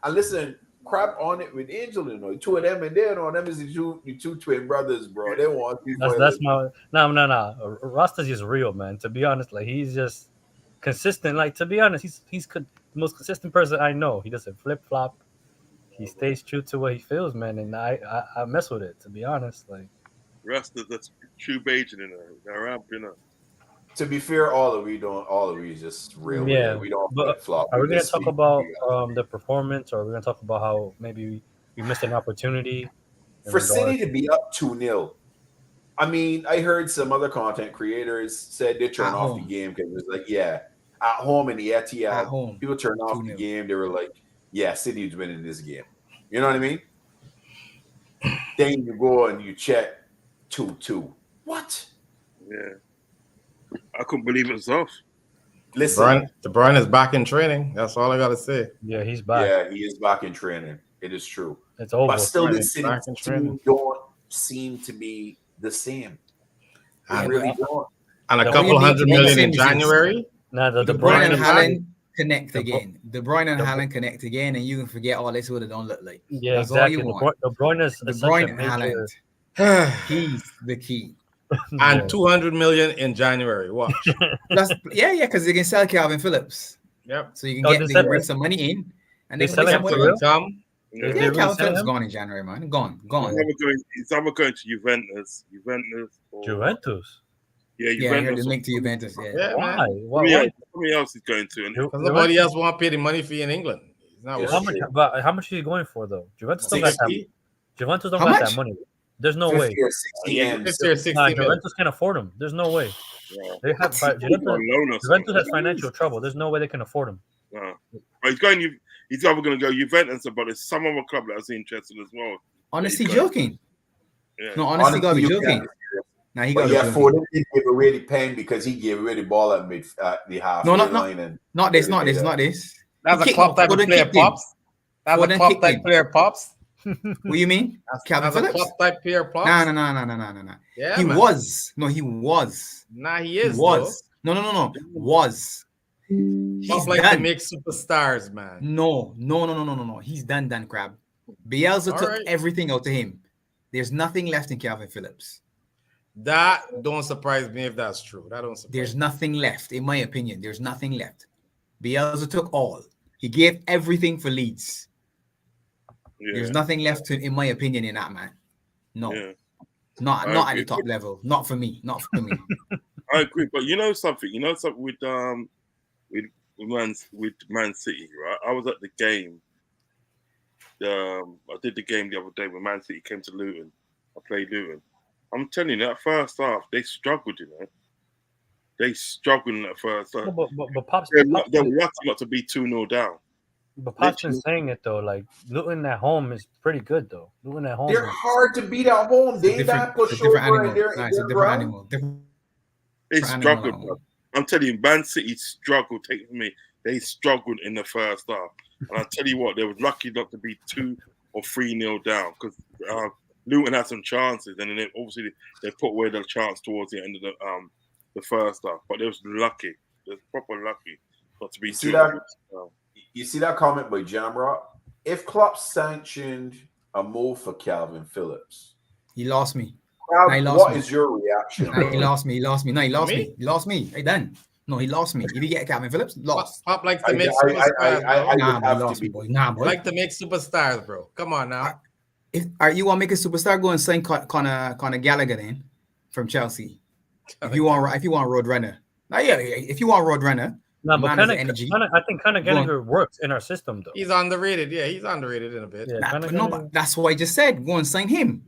And listen, crap on it with Angel, you know, two of them, and then on them is the two twin brothers, bro. They want to see that's my no. Rasta's just real, man. To be honest, like he's just consistent. Like to be honest, he's the most consistent person I know. He doesn't flip flop. He stays true to what he feels, man, and I mess with it. To be honest, like Rasta's that's true Bajan in there. You know. To be fair, all of we is just real. Yeah, we don't but flop. Are we going to talk about the performance, or are we going to talk about how maybe we missed an opportunity? For City to be up 2-0, I mean, I heard some other content creators said they turned off the game because it was like, at home in the Etihad, people turned off the game. They were like, City's winning this game. You know what I mean? Then you go and you check 2-2. What? Yeah. I couldn't believe it myself. Listen, De Bruyne is back in training. That's all I gotta say. Yeah, he's back. Yeah, he is back in training. It is true. It's over. But still, the City team don't seem to be the same. They really don't. And a couple $100 million in January. Nah, De Bruyne and Haaland connect again. De Bruyne and Haaland connect again, and you can forget all this what it don't look like. Yeah, that's exactly. all you want. De Bruyne and Haaland. He's the key. And $200 million in January. Watch. Because they can sell Calvin Phillips. Yep. So you can bring some money in, and they can sell him for Calvin Phillips is gone in January, man. Gone. He's either going to Juventus. Juventus. Yeah, I heard the link to Juventus. Yeah. Why? Somebody else is going to. Because nobody else want to pay the money fee in England. How much is he going for though? Juventus don't got that money. There's no way. Juventus can't afford him. There's no way. Yeah. They have He's on loan or Juventus something. has financial trouble. There's no way they can afford him. No. But he's either going to go Juventus, but there's some other club that's interested as well. Honestly, He's going- joking. Yeah. No, honestly, gotta be you joking. can't. Nah, he But gotta yeah, be joking. Foden did give away the pen because he gave away the ball at the halfway line. And Not this. That's That's He a club kicked- type of Foden player, kicked him. Pops. That's Foden a club kicked type him. player, Pops. What you mean? Calvin That's a Phillips? club type player, Pops. Nah. Yeah, He man. was. No, he was. Nah, he He is. was. No. Was. Though. He's Club like done. to make superstars, man. No. He's done, Crab. Bielsa All took right. everything out of him. There's nothing left in Calvin Phillips. That don't surprise me if that's true. That don't surprise There's me. nothing left, in my opinion. There's nothing left. Bielsa took all. He gave everything for Leeds. Yeah. There's nothing left, in my opinion, in that man. No, Yeah. not I at agree. the top level. Not for me. I agree, but you know something with Man City, right? I was at the game. I did the game the other day when Man City came to Luton. I played Luton. I'm telling you, that first half they struggled. You know, they struggled in that first half. No, but Pop's They're lucky not to be 2-0 down. But Pop's been saying it though. Like Luton at home is pretty good though. Luton at home. They're hard to beat at home. They not push over and they're It's a in their different ground. animal. They Animal. struggled. I'm telling you, Man City struggled. Take me. They struggled in the first half, and I tell you what, they were lucky not to be 2 or 3-0 down because Luton had some chances, and then they put away the chance towards the end of the first half. But they was lucky. They was proper lucky not to be See 2 that? You see that comment by Jamrock? If Klopp sanctioned a move for Calvin Phillips, He lost me. what is your reaction? He lost me. No, he lost Me? me. Hey, Dan. No, he lost me. If you get Calvin Phillips, lost. Pop likes to I make superstars, bro. Nah, would boy, have lost to me, be. boy. Nah, boy. Like to make superstars, bro. Come on now. If you want to make a superstar, go and sign Conor Gallagher then from Chelsea. If you want Roadrunner. Now, yeah, if you want Roadrunner, No, but man has Conor, energy. I think Conor Go on. Gallagher works in our system though. He's underrated. Yeah, he's underrated in a bit. Yeah, Nah, Conor but no, Gallagher- but that's what I just said. Go and sign him.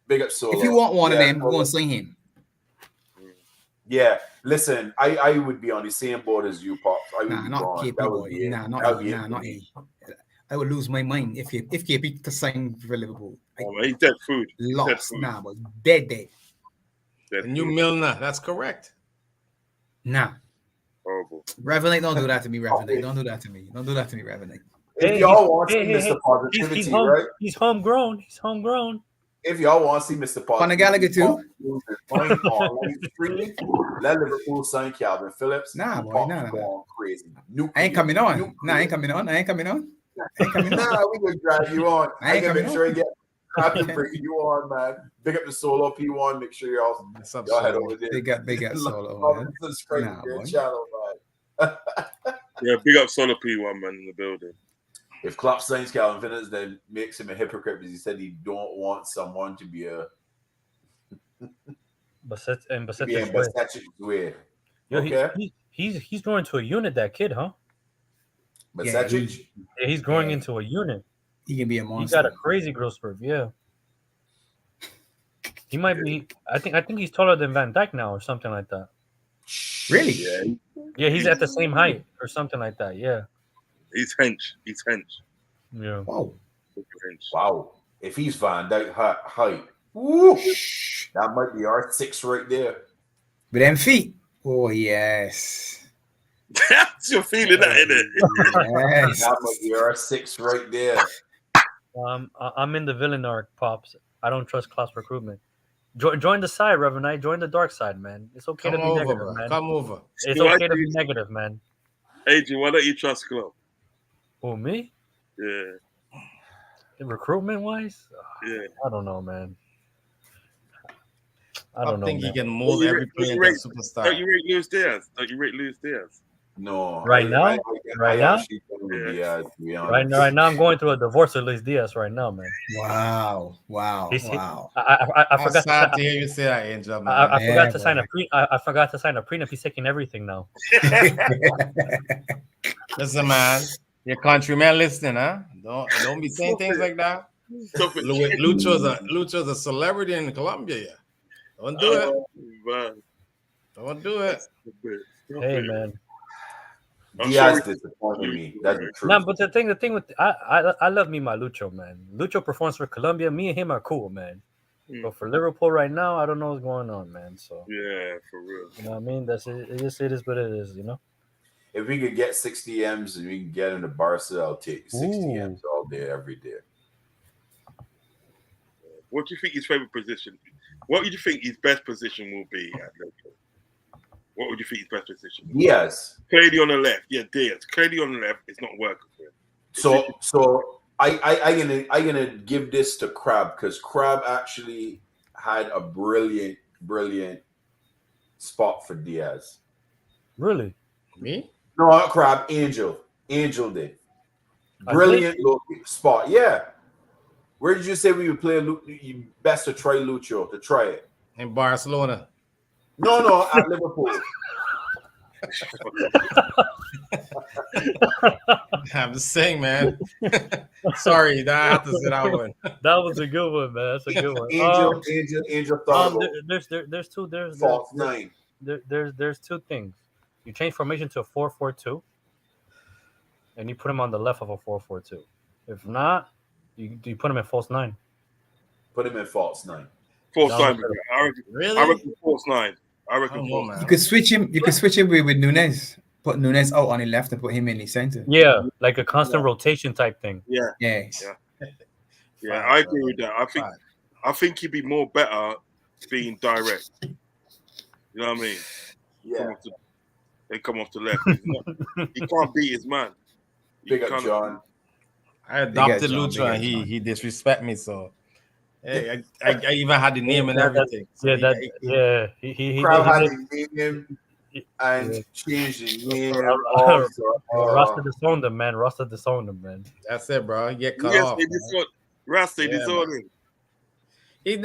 Big up Solo. If you want one of Yeah, them, go and sign him. Yeah, listen, I would be on the same boat as you, Pops. I would Nah, be not gone. KP That would boy. be it. Nah, That would not be he. it Nah, for not me. he. I would lose my mind if KP to sign for Liverpool. He's dead food. Lost. food. Nah, but dead. Dead The new food. Milner. That's correct. Nah. Horrible. Revenant, don't do that to me, Revenant. Don't do that to me. Don't do that to me, Revenant. If Hey, y'all want to hey, see hey, Mr. hey. Positivity, He's right? He's homegrown. He's homegrown. If y'all want to see Mr. Positivity, Conor Gallagher too? Let Liverpool sign Calvin Phillips. Nah, boy, Pops nah. going crazy. I ain't coming on. Nah, I ain't coming on. Nah, we gonna drive you on. I I ain't can make coming sure I get. I have to bring you on, man. Big up the Solo P1. Make sure y'all What's up, head Solo? over there. Big up Solo, man. Subscribe Nah, to their boy. channel, man. Yeah, big up Solo P1 man in the building. If Klopp signs Calvin Phillips, then makes him a hypocrite because he said he don't want someone to be a Bassett in way. Basset's way. Yo, Okay. he's growing to a unit. That kid, huh? Basset's Yeah, he's growing Yeah. into a unit. He can be a He monster. got a crazy growth spurt. Yeah. He might be. I think he's taller than Van Dijk now, or something like that. Really? Yeah, Yeah, he's at the same height, or something like that. Yeah. he's hench. He's hench. Yeah. Wow. Hench. Wow. If he's Van Dijk height, woo, that might be our 6 right there. With them feet. Oh, yes. You're feeling that, innit? Yes. That might be our 6 right there. I'm in the villain arc, Pops. I don't trust class recruitment. Join the side, Reverend Knight. Join the dark side, man. It's okay Come to be over, negative, bro. man. Come over. It's Why okay to do be you- negative, man. Adrian, why don't you trust Klopp? Who, me? Yeah, Recruitment wise? yeah. I don't know, man. I I don't know. think he Man. can mold You every rate- player you into a rate- superstar. Don't you rate Luis Diaz? Don't you rate Luis Diaz? No. Right now? Right now? actually think it would be, to be honest. Right now, I'm going through a divorce with Luis Diaz right now, man. Wow. He's- Wow. I I'm forgot. sad to hear you say that, Angel, man. I Yeah, forgot to sign boy. I forgot to sign a prenup. He's taking everything now. Listen, man. Your countrymen listening, huh? Don't be saying things like that. Stop it. Lucho's a celebrity in Colombia, yeah. Don't do it. Man. Don't do it. Hey, man. I'm Diaz sure disappointed me. That's the truth. No, but the thing with I love me my Lucho, man. Lucho performs for Colombia. Me and him are cool, man. But for Liverpool right now, I don't know what's going on, man. So Yeah, for real. you know what I mean? That's it. It is what it is, you know. If we could get 60 M's and we can get into Barca, I'll take 60 Ooh. M's all day, every day. What do you think his favorite position? What would you think his best position will be at Liverpool? What would you think his best position? Diaz. Clearly on the left. Yeah, Diaz. Clearly on the left. It's not working for him. So I'm gonna give this to Crab because Crab actually had a brilliant spot for Diaz. Really? Me? No, not Crab. Angel did. Brilliant spot. Yeah. Where did you say we would play? You best to try Lucho to try it. In Barcelona. No, at Liverpool. I'm just saying, man. Sorry, that I have to sit that one. That was a good one, man. That's a good one. Angel thought There's two false nine. there's two things. You change formation to a 4-4-2, and you put him on the left of a 4-4-2. If not, you put him in false 9. Put him in false nine. False No, nine. Really? I reckon false 9. I reckon I don't know, false man. You could switch him. You could switch him with Nunez. Put Nunez out on the left and put him in the center. Yeah, like a constant rotation type thing. Yeah. Yeah. Yeah, I agree with that. I think he'd be more better being direct. You know what I mean? Yeah. They come off the left. He can't beat his man. Big up, John. I adopted John, Lucho and big up, he disrespect me, so hey, I even had the name and everything. So He Crowd had did- to name him and change the name. Rasta disowned him, man. Rasta disowned him, man. That's it, bro. He get cut Yes, off. Rasta, Yeah, disown him. He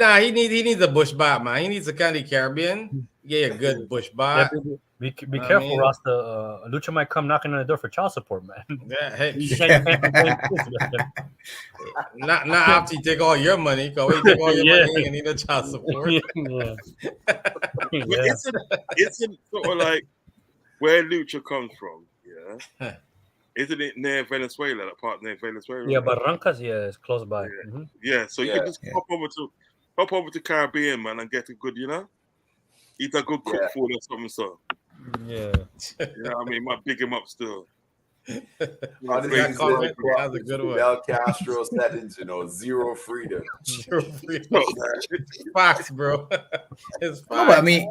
needs a bush bat, man. He needs a Candy Caribbean. Yeah, a good bush Yeah, bat. be I careful, mean- Rasta. Lucha might come knocking on the door for child support, man. Yeah, hey, You can't be playing kids, man. not after you take all your money, because we take all your Yeah. money and need a child support. yeah. But Yeah. it's a sort of like where Lucha comes from, yeah. Isn't it near Venezuela? That part near Venezuela. Yeah, Barrancas, yeah, it's close by. Yeah. Mhm. Yeah, so you Yeah. can just hop over to Caribbean, man, and get a good, eat a good cook Yeah. food or something. So, Yeah. you know what I mean? Might big him up still. Honestly, That comment, that's a good one. Del Castro settings, zero freedom. Facts, bro. It's facts. No, but I mean,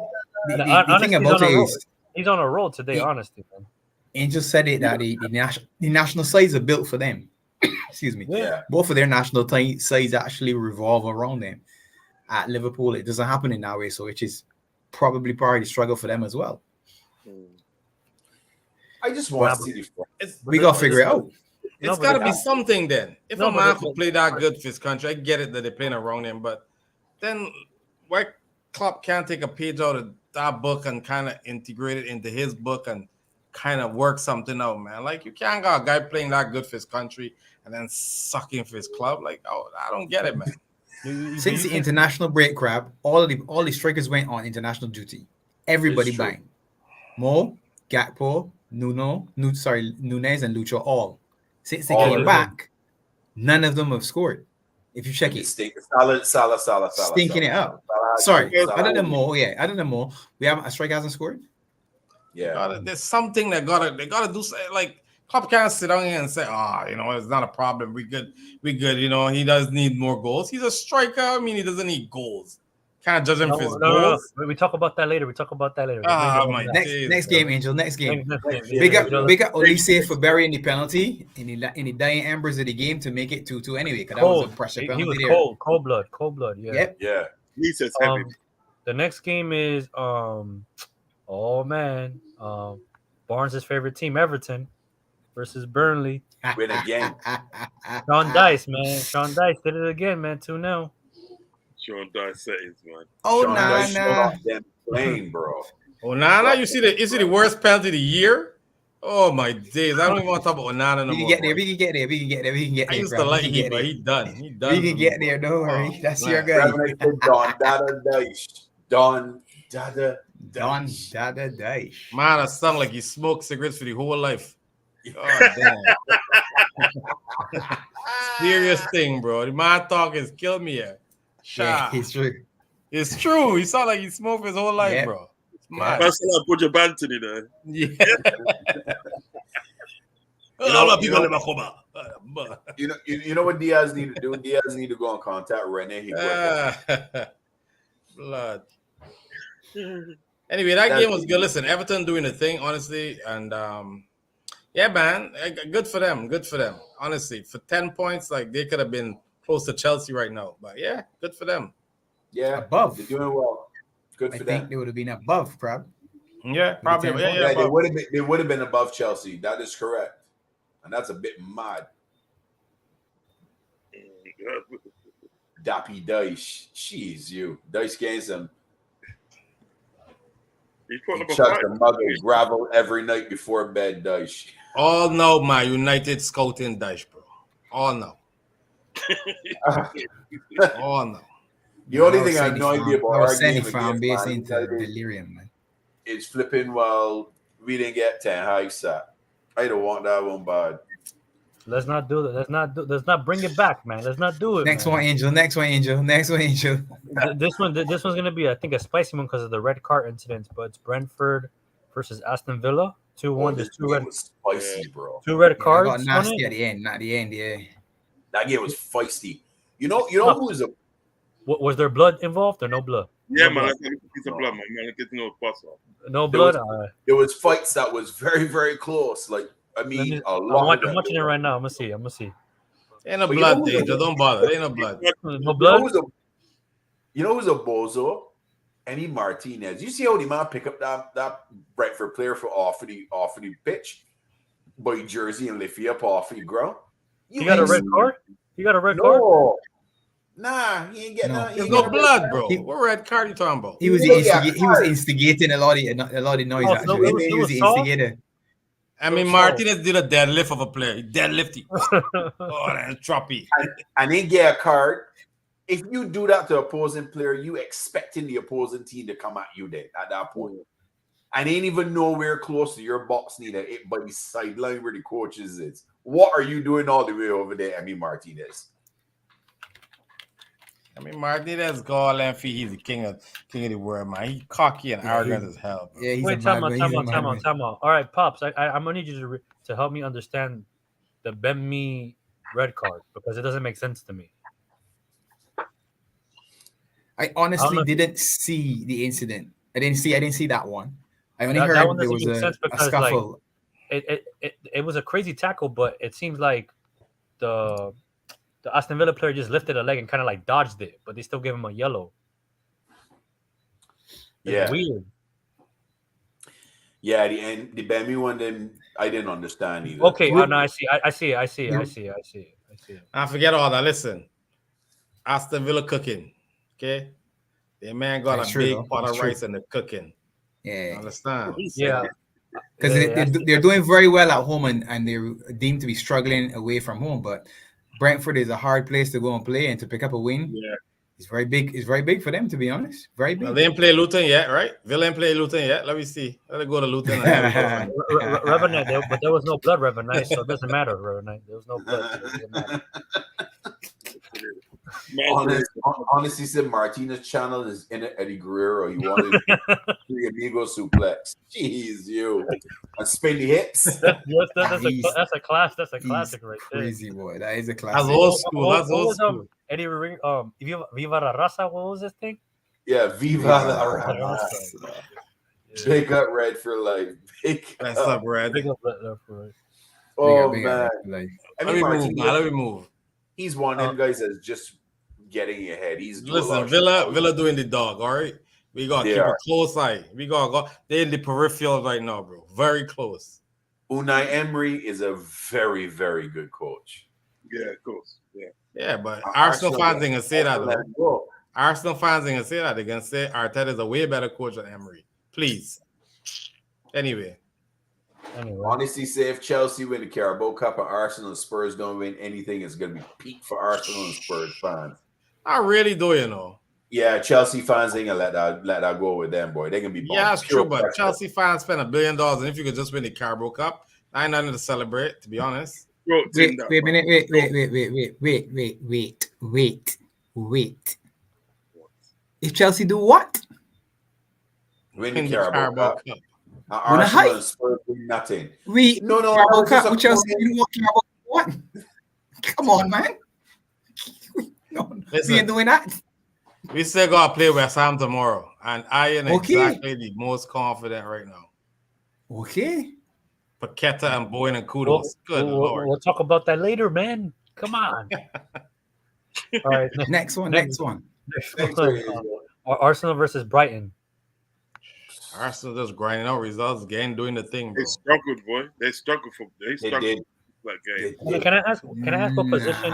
the Honestly, thing about it is, He's on a roll today, honestly, man. Angel said it that the national sides are built for them. Excuse me. Yeah. Both of their national sides actually revolve around them. At Liverpool, it doesn't happen in that way, so which is probably part of the struggle for them as well. I just want to see the We gotta figure it out. It's got to be something then. If a man could play that good for his country, I get it that they're playing around him, but then why Klopp can't take a page out of that book and kind of integrate it into his book and kind of work something out, man? Like, you can't got a guy playing that good for his country and then sucking for his club. Like, oh, I don't get it, man. Since the international break, Crab, all the strikers went on international duty. Everybody It's true. bang. Mo, Gakpo, Nunez, and Lucho all. Since they All came of back, none of them have scored. If you check it, Salah. Stinking it up. Sorry, other than Mo, we have a striker hasn't scored. Yeah. There's something they gotta do. Like, Klopp can't sit down here and say, it's not a problem. We good. He does need more goals. He's a striker. I mean, he doesn't need goals. Can't judge him for his goals. No. We talk about that later. My Next game, Angel. Next game. Next Big up Olise for burying the penalty in the dying embers of the game to make it 2-2 anyway. Because that was a pressure penalty. He was there. cold blood. Yeah. Yep. Yeah. He says heavy. The next game is Barnes' favorite team, Everton, versus Burnley. Win again. Sean Dice, man. Sean Dice did it again, man. 2-0. Sean Dice settings, man. Oh, Sean Dyche nah. showed off them playing, bro. Onana, you see the worst penalty of the year? Oh my days! I don't even want to talk about Onana no We more. can get there. I used to like him, but he done. We can get there. Don't worry. That's your guy. Don Dada Dice. Don Dada Don Dyche. Dada Dyche. Man, I sound like he smoked cigarettes for the whole life. Oh, damn. Serious thing, bro. The man talk is kill me here. Yeah, Shah. it's true. It's true. He sound like he smoked his whole life, Yeah. bro. It's Yeah. mad. That's like Buja Banton there. Yeah. You know what Diaz need to do? Diaz need to go and contact Rene Higuita. Blood. Anyway, that game was good. Listen, Everton doing the thing, honestly, and yeah, man, good for them. Good for them. Honestly, for 10 points, like they could have been close to Chelsea right now. But yeah, good for them. Yeah, Above. they're doing well. Good I for think them. they would have been above, Crab. Yeah, probably. the 10 Yeah, Yeah, they above. would have been above Chelsea. That is correct, and that's a bit mad. Dappy Dyche, jeez, you Dyche gains them. He's He putting up a chucks fight. the mother gravel every night before bed. Dyche. All now, my United scouting Daesh, bro. All now. All now. The only thing annoyed me about our sending game from against base Man into United delirium, man. is flipping. Well, we didn't get 10 high sat. I don't want that one bad. Let's not do that. Let's not bring it back, man. Let's not do it. Next man. one, Angel. Next one, Angel. Next one, Angel. This one's gonna be, I think, a spicy one because of the red card incident. But it's Brentford versus Aston Villa. 2-1. There's This two game red was spicy, bro. two red Yeah, I cards got on nasty it. at the end. Not the end, yeah. That game was feisty. You know who's a Was there blood involved or no blood? Yeah, No man, blood. that's a piece of blood, man. Man, it's no possible. No There blood. was- there was fights that was very, very close. Like I mean, a lot. I'm watching it right now. I'm gonna see. Ain't no But you blood know who's danger. a- Don't bother. Ain't no blood. No You know blood. who's a bozo? Eddie Martinez. You see how the man pick up that Brentford player for off of the pitch, by jersey and lift you up off the ground. He got a red card. He got a red card. No. Nah, he ain't getting No. he There's ain't no getting a red blood, card. bro. What red card you talking about? He was instigating a lot of noise. Oh, so Actually, it was he was the soft? instigator. I mean, So- Martinez did a deadlift of a player. He deadlifted. Oh, that's choppy. And they get a card. If you do that to opposing player, you expecting the opposing team to come at you there at that point. And ain't even nowhere close to your box neither. It by the sideline where the coaches is. What are you doing all the way over there, Emi Martinez? I mean, Martinez goal and fee. He's the king of the world, man. He cocky and Yeah, arrogant as hell. Bro. Yeah, he's Wait, a time madman. out. He's a madman. All right, pops. I'm gonna need you to help me understand the Bemi red card because it doesn't make sense to me. I I honestly don't know. didn't see the incident. I didn't see that one. I only That heard one there doesn't was make a sense because, scuffle. It was a crazy tackle, but it seems like the Aston Villa player just lifted a leg and kind of like dodged it, but they still gave him a yellow. It's Yeah. weird. Yeah, the Bemi one I didn't understand either. Okay, no, I see it. I forget all that. Listen, Aston Villa cooking. Okay, the man got That's a true, big though. pot of That's true. rice and the cooking. Yeah, Understand? Yeah, because they're doing very well at home and they're deemed to be struggling away from home. But Brentford is a hard place to go and play and to pick up a win. Yeah. It's very big. It's very big for them, to be honest. Very big. Well, they ain't play Luton yet, right? Villa ain't play Luton yet. Let me see. Let it go to Luton. Revenant, but there was no blood, Revenant, so it doesn't matter, Revenant. There was no blood. So it doesn't matter. Honestly, said Martinez channel is in it. Eddie Guerrero. You wanted three amigo suplex. Jeez, you and spin the hips. Yes, He's- that's a class. That's a He's classic right there. crazy boy. That is a That's classic. old school. What That's old was, school. Eddie Ring, Viva la Raza. What was this thing? Yeah, Viva la Raza. Big up Red for life. Big That's up. up, Red. Big up that for it. Oh Big man, up, like, I Let mean me move. Martinez, Now, let me move. he's one of them guys that's just getting ahead. He's doing a lot Listen, of Villa shit. doing the dog. All right, we gotta They keep are. a close eye. We gotta go. They're in the peripheral right now, bro. Very close. Unai Emery is a very, very good coach. Yeah, of course. Yeah. Yeah, but Arsenal fans ain't gonna say that. Let Though. him go. Arsenal fans ain't gonna say that. They're gonna say Arteta is a way better coach than Emery. Please. Anyway, Anyway, Honestly, say if Chelsea win the Carabao Cup and Arsenal and Spurs don't win anything, it's gonna be peak for Arsenal and Spurs fans. I really do, you know. Yeah, Chelsea fans ain't gonna let that go with them, boy. They can be bummed. Yeah, it's true, Pure but pressure. Chelsea fans spend $1 billion, and if you could just win the Carabao Cup, I ain't nothing to celebrate, to be honest. Wait a minute. Wait. If Chelsea do what? Win In the the Carabao Carabao Cup. Cup. Wanna Arsenal hype? and Spurs win nothing. No, Carabao Cup with Chelsea. You want Carabao what? Come on, man. No, we ain't doing that. We still got to play West Ham tomorrow, and I am Okay. exactly the most confident right now. Okay. Paqueta and Bowen and Kudos. Good Lord. We'll talk about that later, man. Come on. All right. Next one. Next Arsenal versus Brighton. Arsenal just grinding out results, again doing the thing, bro. They struggled, boy. They struggled did. that game. Can I ask what position?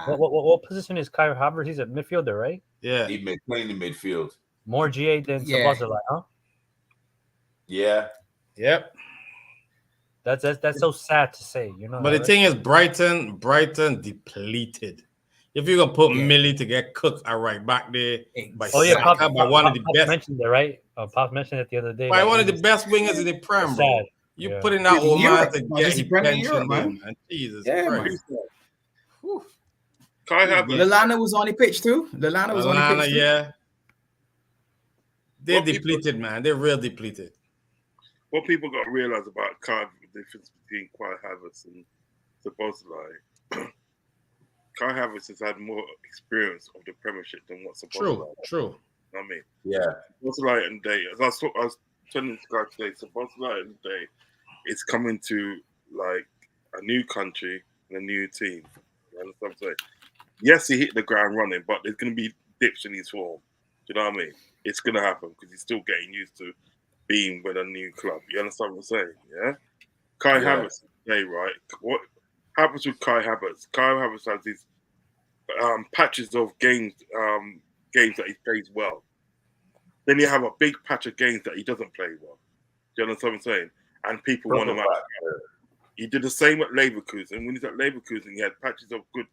What position is Kai Havertz? He's a midfielder, right? Yeah. He playing in midfield. More GA than Yeah. Szoboszlai, huh? Yeah. Yep. That's so sad to say, you know. But the thing is, Brighton depleted. If you're gonna put Millie to get cooked right back there by Pop one of the best, mentioned it, right? Pop mentioned it the other day. by one of the best wingers in the Prem, bro. Sad. You Yeah. putting that old man to get Just his Premier pension, Europe, man. man. Jesus Yeah, Christ. Kai Havertz. Lallana was on the pitch too. Lallana was on the Lallana, pitch too. yeah. They're What people- depleted, man. They're real depleted. What people got to realize about Kai, the difference between Kai Havertz and Szoboszlai. Kai Havertz has had more experience of the Premiership than what Szoboszlai. True. You know what I mean? Yeah. Szoboszlai and Day, as I was telling this guy today, Szoboszlai and Day is coming to like a new country and a new team. You understand what I'm saying? Yes, he hit the ground running, but there's going to be dips in his form. Do you know what I mean? It's going to happen because he's still getting used to being with a new club. You understand what I'm saying? Yeah? Kai Havertz today, right? What happens with Kai Havertz? Kai Havertz has these patches of games that he plays well. Then you have a big patch of games that he doesn't play well. Do you understand what I'm saying? And people want him out. He did the same at Leverkusen. When he's at Leverkusen, he had patches of good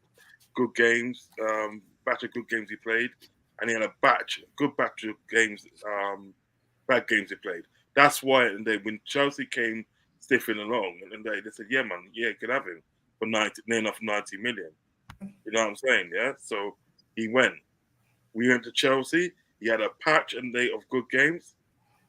games, batch of good games he played, and he had a good batch of games, bad games he played. That's why, and then when Chelsea came stiffing along, and they said, "Yeah, man, yeah, you can have him for near enough 90 million." You know what I'm saying? Yeah. So he went. We went to Chelsea. He had a patch and day of good games.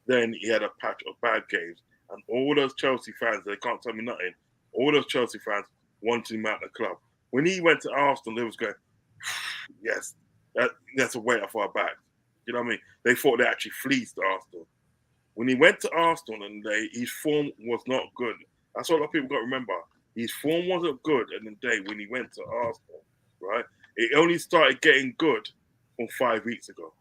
Then he had a patch of bad games, and all those Chelsea fans, they can't tell me nothing. All those Chelsea fans wanted him out of the club. When he went to Arsenal, they was going, "Yes, that's a weight off our back." You know what I mean? They thought they actually fleeced Arsenal. When he went to Arsenal and his form was not good. That's what a lot of people got to remember. His form wasn't good in the day when he went to Arsenal, right? It only started getting good from 5 weeks ago.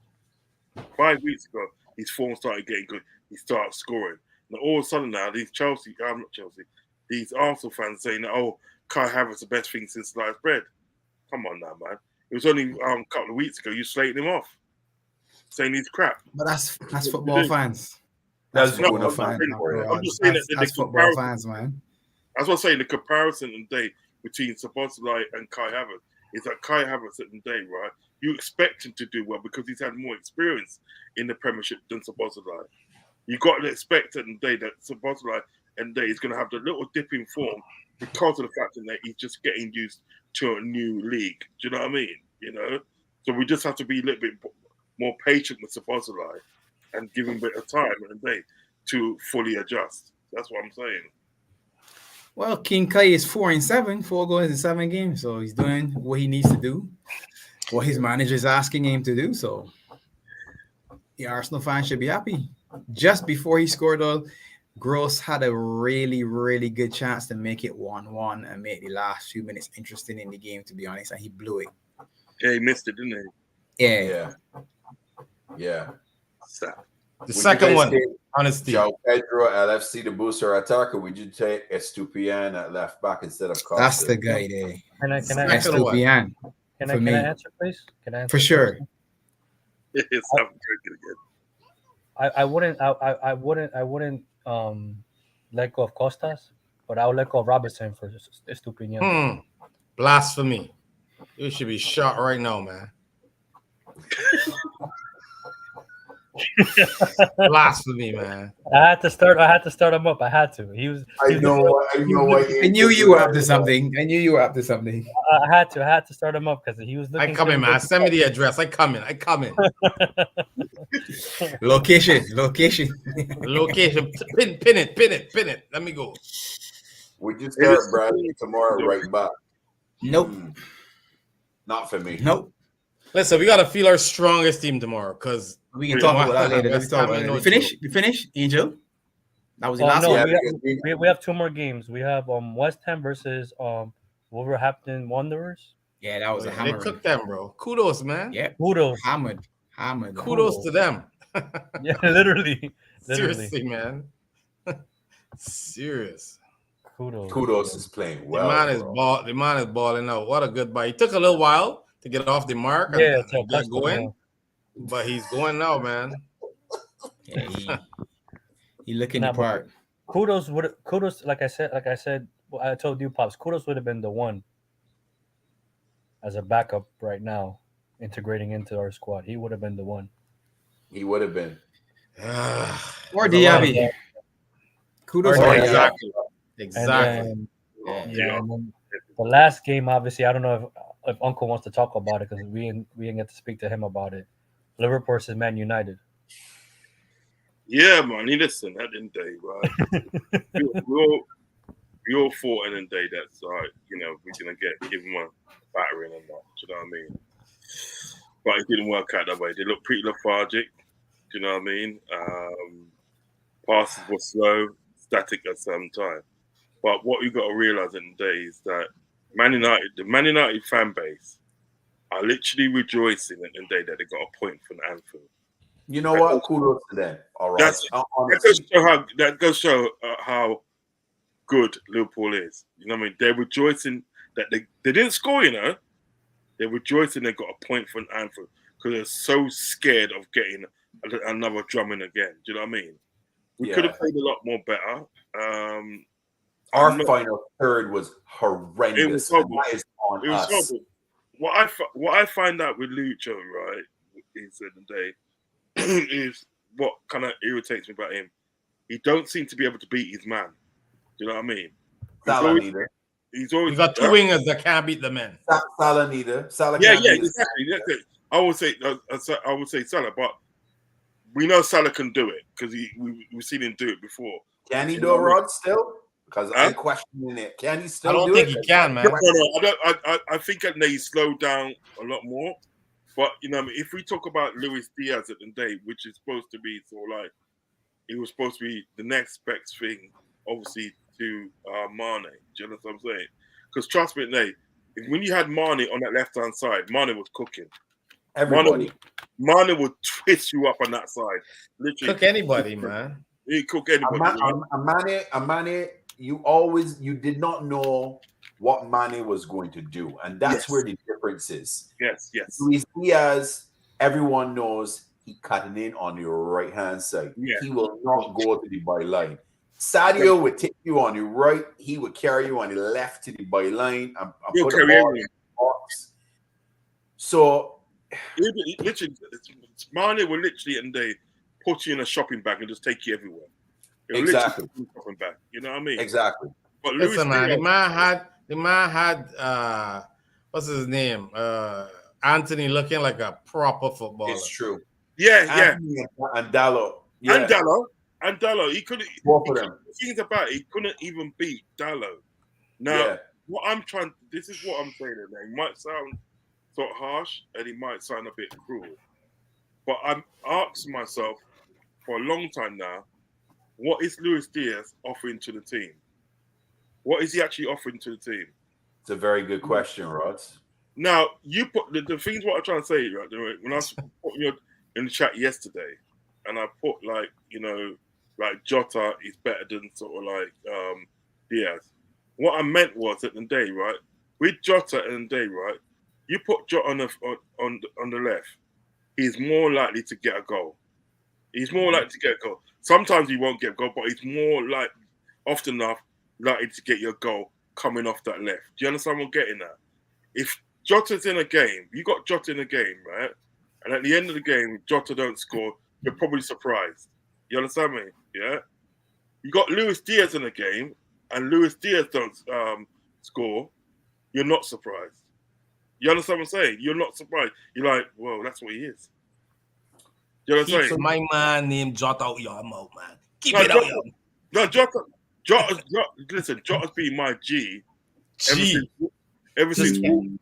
5 weeks ago, his form started getting good. He started scoring. And all of a sudden now, these these Arsenal fans saying, "Oh, Kai Havertz the best thing since sliced bread." Come on now, man. It was only a couple of weeks ago you slated him off, saying he's crap. But that's football fans. That's football fans. I'm just saying that's football fans, man. That's what I'm saying. The comparison today between Szoboszlai and Kai Havertz is that Kai Havertz at the day, right? You expect him to do well because he's had more experience in the Premiership than Szoboszlai. You got to expect at the day that Szoboszlai and day is going to have the little dip in form because of the fact that he's just getting used to a new league. Do you know what I mean? You know, so we just have to be a little bit more patient with Szoboszlai and give him a bit of time and day to fully adjust. That's what I'm saying. Well, King Kai is 4-7, 4 goals in 7 games, so he's doing what he needs to do, what his manager is asking him to do. So the Arsenal fans should be happy. Just before he scored, Gross had a really, really good chance to make it 1-1 and make the last few minutes interesting in the game, to be honest, and he blew it. Yeah, he missed it, didn't he? Yeah. Sad. The second one, honesty. João Pedro at FC the booster attacker. Would you take Estupiñán at left back instead of Costa? That's the guy there. Can I Estupiñán. Can I answer, please? Can I answer? For sure. It's I'm drinking again. I wouldn't let go of Costas, but I would let go of Robertson for Estupiñán. Blasphemy. You should be shot right now, man. Blasphemy, man. I had to start him up. I had to. He was. I know what I knew you were up to something. I knew you were up to something. I had to start him up because he was looking. I come in, man. Send me the address. I come in. Location. Location. Pin it. Let me go. We just start Bradley tomorrow right back. Nope. Not for me. Nope. Listen, we gotta feel our strongest team tomorrow because we can talk about that later. Let's talk about it. You finish, Angel? That was the last one. We have 2 more games. We have West Ham versus Wolverhampton Wanderers. Yeah, that was a hammer. They cooked them, bro. Kudos, man. Yeah, kudos. Hammered. Kudos to them. Yeah, literally. Seriously, man. Serious. Kudos is playing well. The man is balling out. What a good ball. He took a little while to get off the mark and get going, but he's going now, man. Yeah, he looking the part. Kudos, like I said, I told you, Pops, Kudos would have been the one as a backup right now, integrating into our squad. He would have been the one. He would have been. Or Diaby. Kudos. Exactly. And then the last game, obviously, I don't know if Uncle wants to talk about it because we didn't get to speak to him about it. Liverpool versus Man United. Yeah, man. Listen, at the end of the day, right? we all thought in the day that's right. We're gonna give him a battering and that. Do you know what I mean? But it didn't work out that way. They looked pretty lethargic. Do you know what I mean? Passes were slow, static at some time. But what you got to realize in the day is that the Man United fan base are literally rejoicing in the day that they got a point from Anfield. You know what? Kudos to them. All right. That goes show how good Liverpool is. You know what I mean? They're rejoicing that they didn't score, They're rejoicing they got a point from Anfield because they're so scared of getting another drumming again. Do you know what I mean? We could have played a lot more better. Our final third was horrendous. It was horrible. That is on us. Horrible. What I find out with Lucho, right, is in the day, is what kind of irritates me about him. He don't seem to be able to beat his man. Do you know what I mean? He's always got 2 wingers that can't beat the men. Salah neither. Exactly. I would say Salah, but we know Salah can do it because we've seen him do it before. Can he do a Rod still? Because I'm questioning it. Can he still? I don't think he can, man. No, I think that he slowed down a lot more. But if we talk about Luis Diaz at the day, which is supposed to be sort of like he was supposed to be the next best thing, obviously to Mane. Do you know what I'm saying? Because trust me, when you had Mane on that left hand side, Mane was cooking. Everybody. Mane would twist you up on that side. Literally. Cook anybody, man. He cook anybody. Mane, you did not know what Mane was going to do. And that's where the difference is. Yes. Luis Diaz, everyone knows he cutting in on your right hand side. Yeah. He will not go to the byline. Sadio would take you on the right. He would carry you on the left to the byline and put the ball in the box. So literally, Mane will literally and they put you in a shopping bag and just take you everywhere. Exactly. Shopping bag. You know what I mean? Exactly. But listen, man, the man had what's his name? Anthony looking like a proper footballer. It's true. Yeah. And Dallo. Yeah. And Dallo. He couldn't. The thing about it, he couldn't even beat Dallo. Now, this is what I'm saying. It might sound sort of harsh, and it might sound a bit cruel, but I'm asking myself for a long time now, what is Luis Diaz offering to the team? What is he actually offering to the team? It's a very good question, Rods. Now, you put the things what I'm trying to say, right? When I put you in the chat yesterday, and I put like Jota is better than sort of like Diaz. What I meant was at the day, right? With Jota and the day, right? You put Jota on the left, he's more likely to get a goal. He's more likely to get a goal. Sometimes he won't get a goal, but he's more like often enough likely to get your goal coming off that left. Do you understand what I'm getting at? If Jota's in a game, you got Jota in a game, right? And at the end of the game, Jota don't score, you're probably surprised. You understand me? Yeah. You got Luis Diaz in the game, and Luis Diaz don't score. You're not surprised. You understand what I'm saying? You're not surprised. You're like, whoa, that's what he is. You know what I'm Keep saying? my man named Jota out your mouth, man. Keep No, it out your Jota, listen, Jota's been my G ever since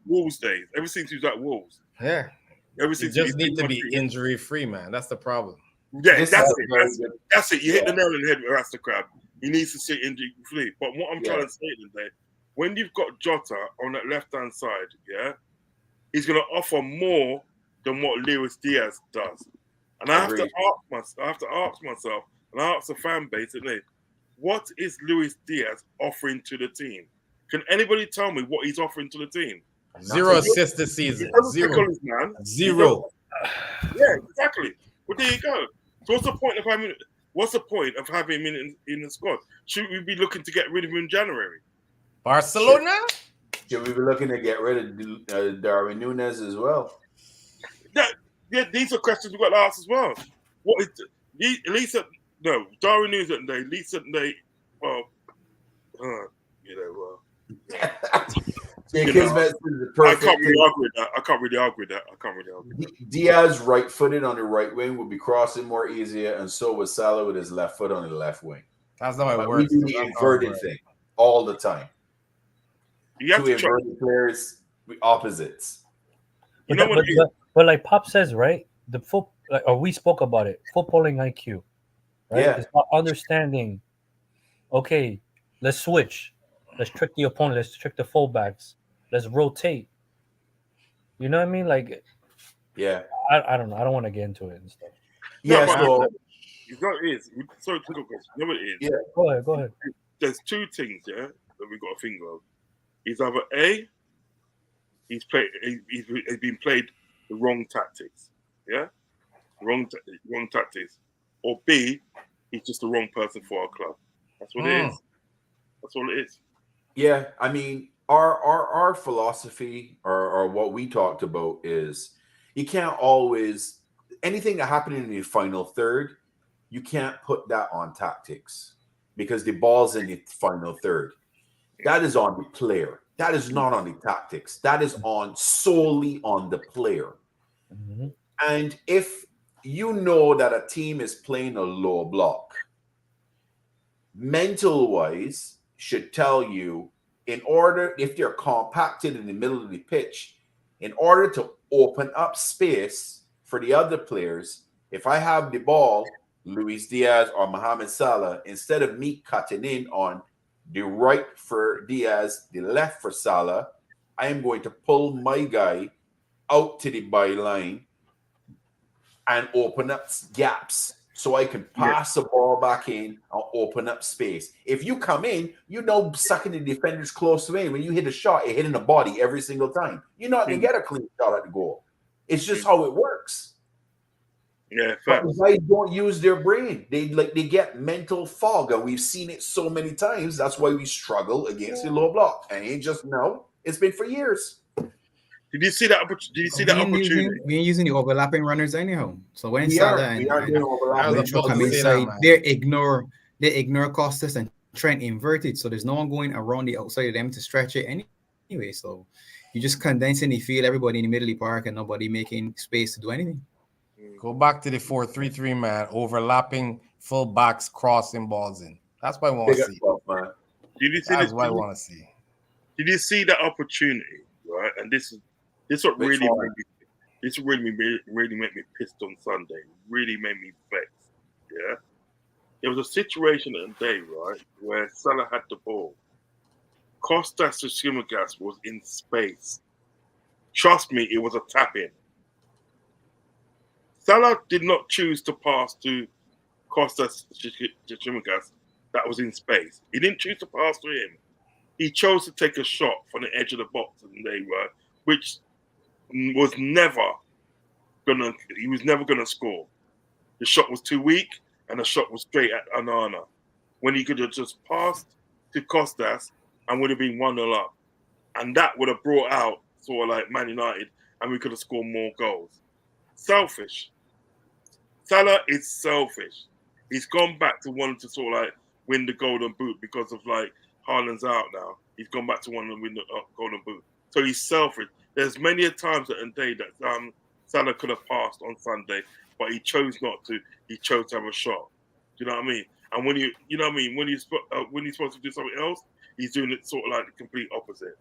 Wolves days. Ever since he was at Wolves. Yeah. Ever You since just need to be injury free, man. That's the problem. Yeah, that's it. You hit the nail on the head with Rasta Crab. He needs to sit injury free. But what I'm trying to say today, when you've got Jota on that left hand side, yeah, he's going to offer more than what Luis Diaz does. And I have to ask myself, and I ask the fan base today, what is Luis Diaz offering to the team? Can anybody tell me what he's offering to the team? 0 assists this season. Zero. Yeah, exactly. Well, there you go. So what's the point of having him in the squad? Should we be looking to get rid of him in January? Barcelona? Should we be looking to get rid of Darwin Núñez as well? Yeah, these are questions we've got to ask as well. What is Darwin Núñez and I can't really argue with that. I can't really argue with that. Diaz, right-footed on the right wing, would be crossing more easier, and so was Salah with his left foot on the left wing. That's not my word. We do the inverted thing all the time. You have Two to inverted players, opposites. But like Pop says, right? We spoke about it. Footballing IQ, right? Yeah. It's about understanding. Okay, let's switch. Let's trick the opponent. Let's trick the fullbacks. Let's rotate. You know what I mean? Like, yeah. I don't know. I don't want to get into it and stuff. Yeah. It's not it is. Sorry to go. You know what it is? Yeah. Go ahead. There's two things, that we've got to think of. He's either A, he's been played the wrong tactics, wrong tactics, or B, he's just the wrong person for our club. That's what it is. That's all it is. Yeah, I mean, our philosophy or what we talked about is you can't always anything that happened in the final third, you can't put that on tactics because the ball's in the final third. That is on the player. That is not on the tactics. That is solely on the player. Mm-hmm. And if you know that a team is playing a low block, mental-wise should tell you if they're compacted in the middle of the pitch, in order to open up space for the other players, if I have the ball, Luis Diaz or Mohamed Salah, instead of me cutting in on the right for Diaz, the left for Salah, I am going to pull my guy out to the byline and open up gaps so I can pass the ball back in and open up space. If you come in, sucking the defenders close to in. When you hit a shot, it hit in the body every single time. You're not going to get a clean shot at the goal. It's just how it works. Yeah, but guys don't use their brain. They get mental fog, and we've seen it so many times. That's why we struggle against the low block. And it ain't just now; it's been for years. Did you see that? Opportunity? We ain't using the overlapping runners anyhow. So when we are doing overlapping. Come inside, they ignore Costas and Trent inverted. So there's no one going around the outside of them to stretch it anyway. So you just condensing the field, everybody in the middle of the park, and nobody making space to do anything. Go back to the 4-3-3, man. Overlapping full backs, crossing balls in. That's what I want to see. That's what I want to see. Did you see that opportunity? Right, and this what really made me pissed on Sunday. Really made me vexed. Yeah, there was a situation at the day, right, where Salah had the ball. Costas Tsimikas was in space. Trust me, it was a tap in. Salah did not choose to pass to Costas Tsimikas that was in space. He didn't choose to pass to him. He chose to take a shot from the edge of the box, and which was never gonna score. The shot was too weak, and the shot was straight at Onana. When he could have just passed to Costas and would have been 1-0 up. And that would have brought out sort of like Man United, and we could have scored more goals. Selfish. Salah is selfish. He's gone back to wanting to sort of like win the Golden Boot because of like Haaland's out now. He's gone back to wanting to win the Golden Boot. So he's selfish. There's many a times in the day that Salah could have passed on Sunday, but he chose not to. He chose to have a shot. Do you know what I mean? And when you know what I mean, when he's supposed to do something else, he's doing it sort of like the complete opposite.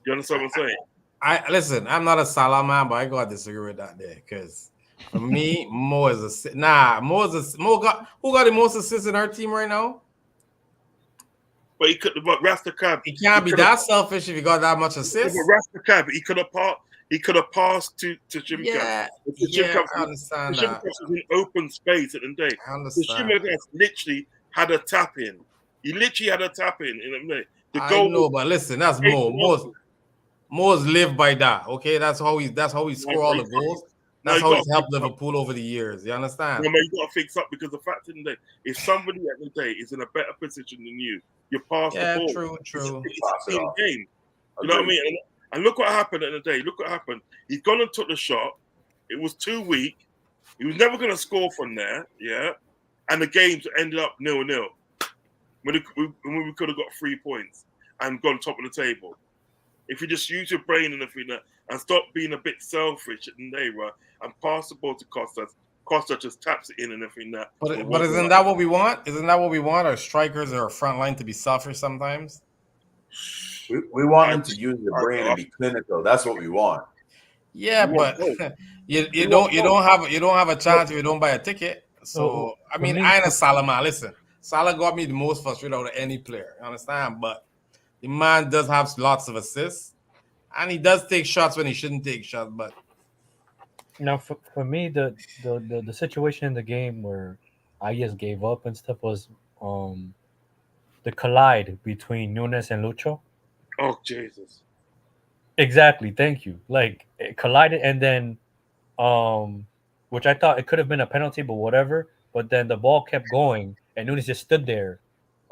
You understand what I'm saying? Listen. I'm not a Salah man, but I gotta disagree with that there because for me, Mo is who got the most assists in our team right now? But he could. But Rastakab, he can't be that selfish if he got that much assists. But Rastakab, he could have passed to Jim Yeah, I understand that. Was in open space at the day. I understand. Jim literally had a tap in. He literally had a tap in the day. I know, but listen, that's Mo. Mo's lived by that. Okay, that's how he score all the goals. That's how he's helped Liverpool over the years. You understand? No, man, you got to fix up because the fact in the day, if somebody at the day is in a better position than you pass the ball. True. It's a team game. You know what I mean? And look what happened at the day. Look what happened. He's gone and took the shot. It was too weak. He was never going to score from there. Yeah, and the games ended up 0-0. When we could have got 3 points and gone top of the table. If you just use your brain and everything and stop being a bit selfish at the day, right, and pass the ball to Costa just taps it in and everything that. But isn't that what we want? Isn't that what we want? Our strikers or our front line to be selfish sometimes? We want them to use their brain and be clinical. That's what we want. Yeah, but you don't have a chance if you don't buy a ticket. So I mean, I ain't a Salah man. Listen, Salah got me the most frustrated out of any player. You understand? But the man does have lots of assists, and he does take shots when he shouldn't take shots. But now, for me, the situation in the game where I just gave up and stuff was the collide between Nunes and Lucho. Oh Jesus! Exactly. Thank you. Like it collided, and then, which I thought it could have been a penalty, but whatever. But then the ball kept going, and Nunes just stood there.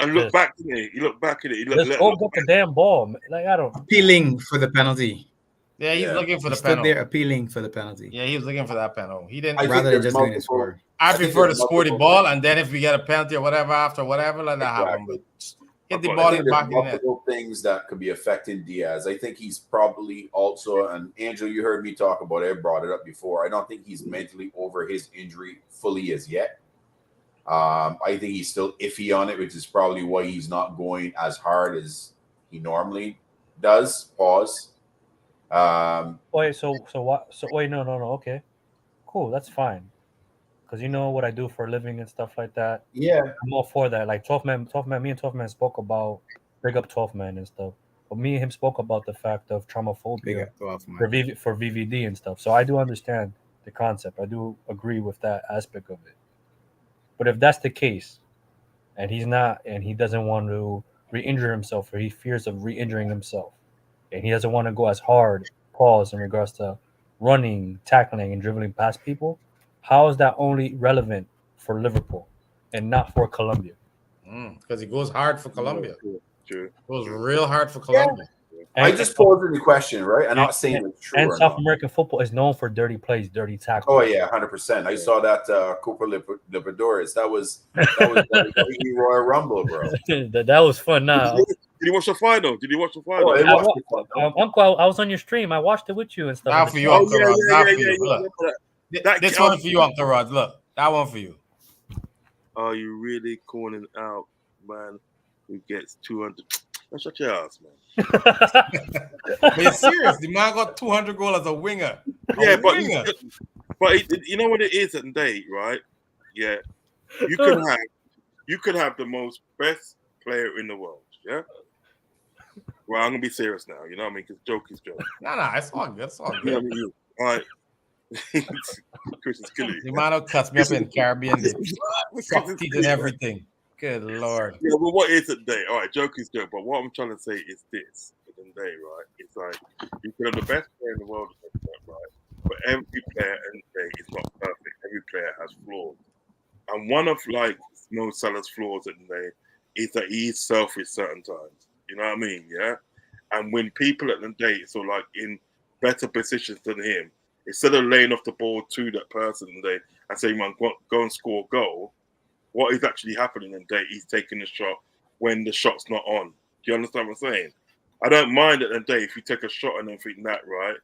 And look back at it. You look back at it. Just go get the damn ball. Like I don't appealing for the penalty. Yeah, he's looking for the penalty. penalty. There appealing for the penalty. Yeah, he was looking for that penalty. He didn't. Rather than just doing it score. I prefer to score the ball, and then if we get a penalty or whatever after whatever, let that happen. But get the ball in the back of the net. Things that could be affecting Diaz. I think he's probably also, and Angel, you heard me talk about it. I brought it up before. I don't think he's mentally over his injury fully as yet. I think he's still iffy on it, which is probably why he's not going as hard as he normally does. Pause. Wait, so what? So wait, no. Okay, cool. That's fine. Because you know what I do for a living and stuff like that. Yeah, I'm all for that. Like 12 man. Me and 12 man spoke about big up 12 man and stuff. But me and him spoke about the fact of traumaphobia for VVD and stuff. So I do understand the concept. I do agree with that aspect of it. But if that's the case, and he's not, and he doesn't want to re-injure himself, or he fears of re-injuring himself, and he doesn't want to go as hard, pause, in regards to running, tackling, and dribbling past people, how is that only relevant for Liverpool and not for Colombia? Because he goes hard for Colombia. True. Goes real hard for Colombia. I just posed the question, right? I'm not saying it's true. And South American football is known for dirty plays, dirty tackles. Oh yeah, 100%. I saw that Copa Libertadores. That was the Royal Rumble, bro. that was fun. Nah. Did you watch the final? Oh, Uncle, I was on your stream. I watched it with you and stuff. Not for you, Uncle Rod. Not for you. Look, this one for you, Uncle Rod. Look, that one for you. Are you really calling out, man? Who gets 200? Shut your ass, man. But it's serious. The man got 200 goals as a winger. But you know what it is at the day, right? Yeah, you could have the most best player in the world. Yeah. Well, I'm gonna be serious now. You know what I mean? Because joke is joke. Nah, it's all good. It's all good. You know what I mean? All right. Chris is killing you. The man who cuts me up in the Caribbean, suck teeth and everything. Good Lord. Yeah, well, what is it today? All right, joke is joke, but what I'm trying to say is this: at the end of the day, right? It's like you can have the best player in the world, right? But every player in the day is not perfect. Every player has flaws, and one of like Mo Salah's flaws at the day is that he is selfish certain times. You know what I mean? Yeah. And when people at the day so like in better positions than him, instead of laying off the ball to that person today and say, man, go and score a goal, what is actually happening in day? He's taking the shot when the shot's not on. Do you understand what I'm saying? I don't mind at the day if you take a shot and then think that, right,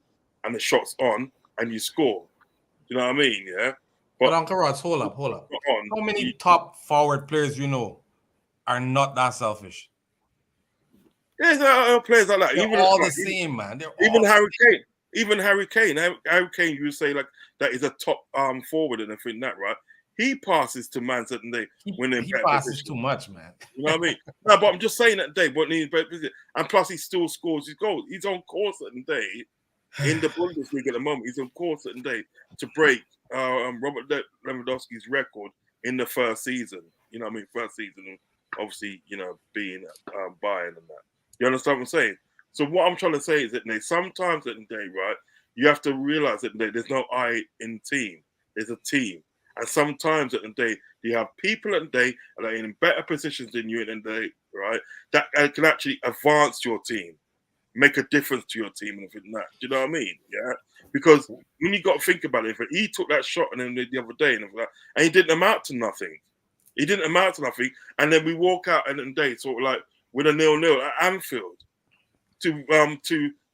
and the shot's on and you score. You know what I mean? Yeah. But Uncle Rods, hold up. How many top forward players you know are not that selfish? There's players like that. They're all the same, man. Even Harry Kane. Even Harry Kane. Harry Kane, you would say like that is a top forward and everything that, right? He passes to man certain day when he passes too much, man. You know what I mean? No, but I'm just saying that day, and plus he still scores his goals. He's on course certain day in the Bundesliga at the moment. He's on course certain day to break Robert Lewandowski's record in the first season. You know what I mean? First season, obviously, you know, being Bayern and that. You understand what I'm saying? So what I'm trying to say is that sometimes at the day, right, you have to realize that there's no I in team. There's a team. And sometimes at the day, you have people at the day that are in better positions than you at the day, right, that can actually advance your team, make a difference to your team and everything like that. Do you know what I mean? Yeah. Because when you got to think about it, if he took that shot and then the other day and he didn't amount to nothing. He didn't amount to nothing. And then we walk out at the day sort of like with a 0-0 at Anfield to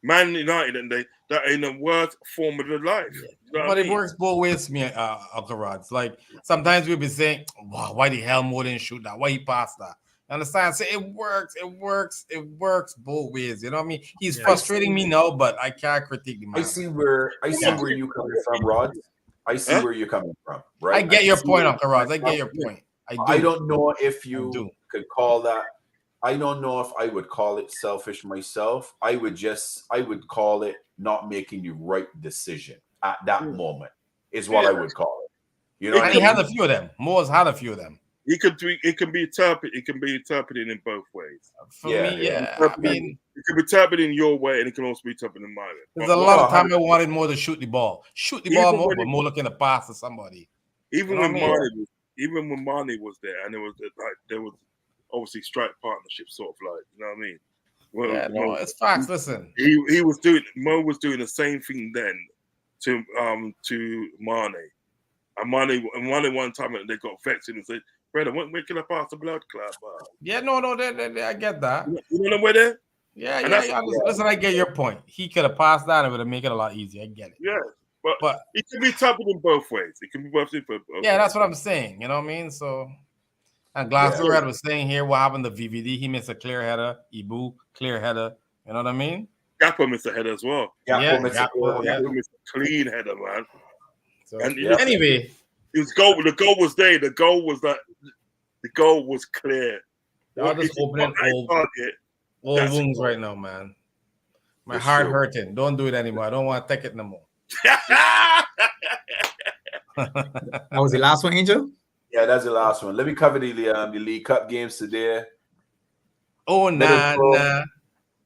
Man United and that in the worst form of their life. Yeah. You know but it works both ways, me, Uncle Rods. Like sometimes we'll be saying, wow, why the hell Mo didn't shoot that? Why he passed that? You understand? Say it works both ways. You know what I mean? He's frustrating me now, but I can't critique the man. I see where you're coming from, Rod. I see where you're coming from. Right? I get your point, Uncle Rods. I get your point. I don't know if you could call that. I don't know if I would call it selfish myself. I would call it not making the right decision at that moment is what I would call it. You know, and he had a few of them. Moore's had a few of them. It can be interpreted in both ways. For me, I mean, it can be interpreted in your way, and it can also be interpreted in my way. There's a lot of time I wanted Moore to shoot the ball more, but more looking to pass to somebody. Even when Mane was there, and there was obviously strike partnership, sort of like, you know what I mean? Well, it's facts. Listen, Mo was doing the same thing then to Mane, and Mane one time they got vexed and said, "Brother, when can I pass the blood clot?" Yeah, no, I get that. You know where there? Yeah. Listen, I get your point. He could have passed that and it would have made it a lot easier. I get it. Yeah, but it can be interpreted in both ways. It can be both ways. Yeah, that's what I'm saying. You know what I mean? So. And Glasgow Red was saying here what happened to VVD. He missed a clear header. Ibu, clear header. You know what I mean? Gappo missed a header as well. Gappo missed a clean header, man. So, anyway. The goal was there. The goal was clear. Y'all just opening old wounds right now, man. My heart hurting. Don't do it anymore. I don't want to take it no more. That was the last one, Angel? Yeah, that's the last one. Let me cover the League Cup games today. Oh, nah.